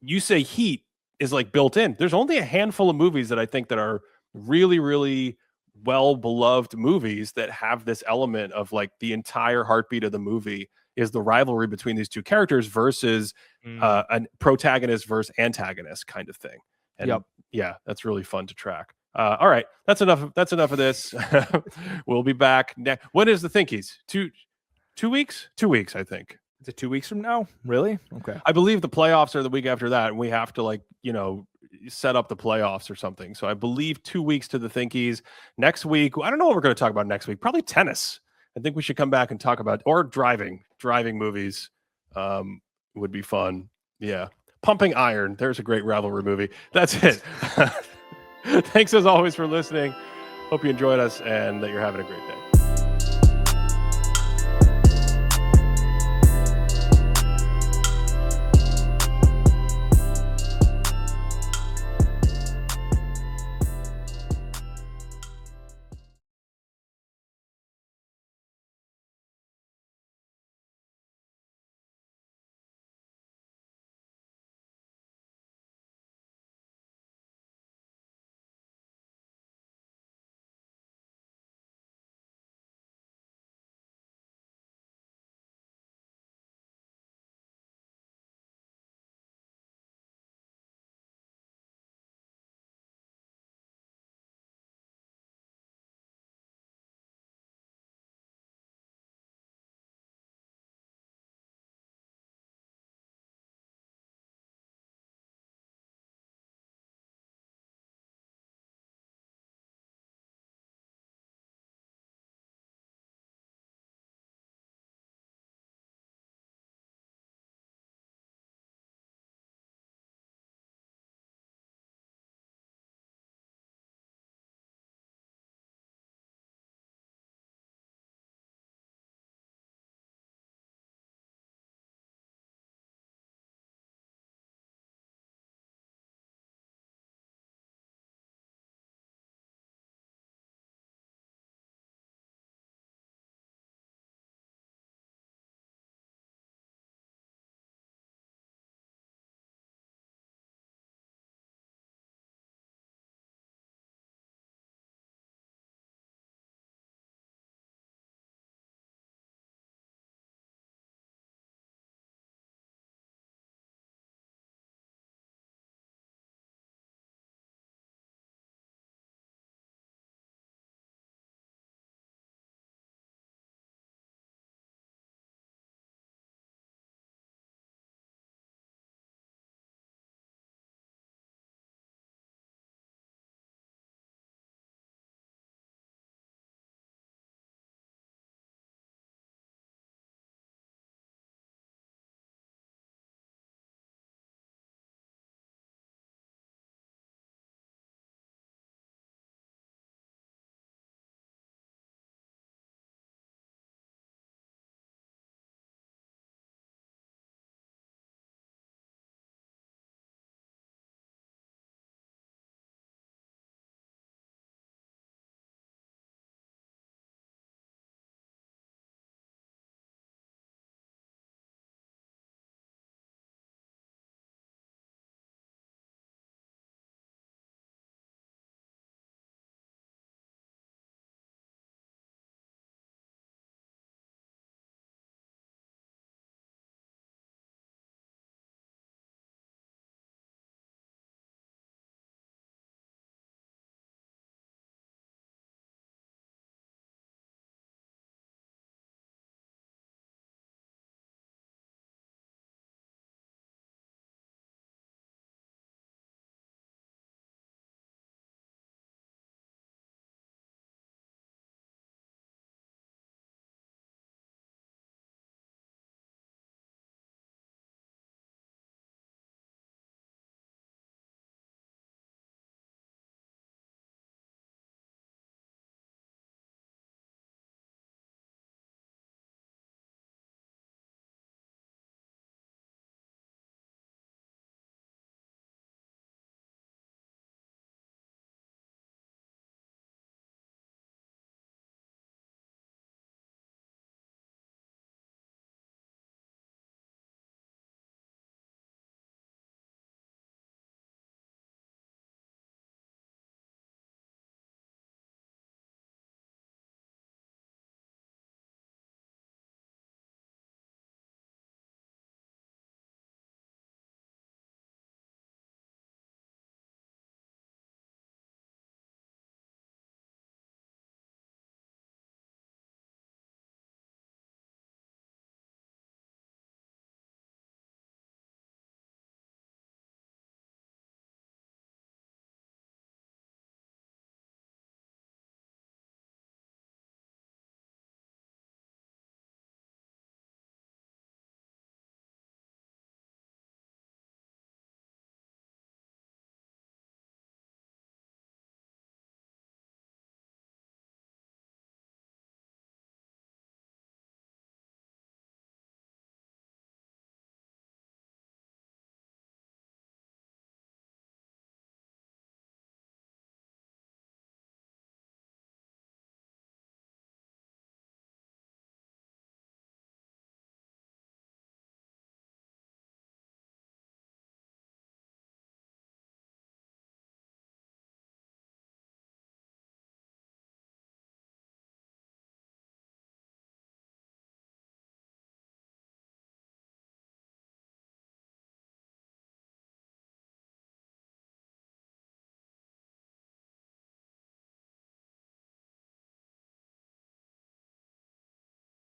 you say Heat is like built in. There's only a handful of movies that I think that are really, really well-beloved movies that have this element of like the entire heartbeat of the movie is the rivalry between these two characters versus a protagonist versus antagonist kind of thing. And yeah, that's really fun to track. All right, that's enough of this. We'll be back next. When is the Thinkies? 2 weeks? 2 weeks, I think. Is it 2 weeks from now? Really? Okay. I believe the playoffs are the week after that, and we have to set up the playoffs or something. So I believe 2 weeks to the Thinkies. Next week, I don't know what we're going to talk about next week. Probably tennis. I think we should come back and talk about, or driving movies would be fun. Yeah. Pumping Iron. There's a great rivalry movie. That's it. Thanks as always for listening. Hope you enjoyed us and that you're having a great day.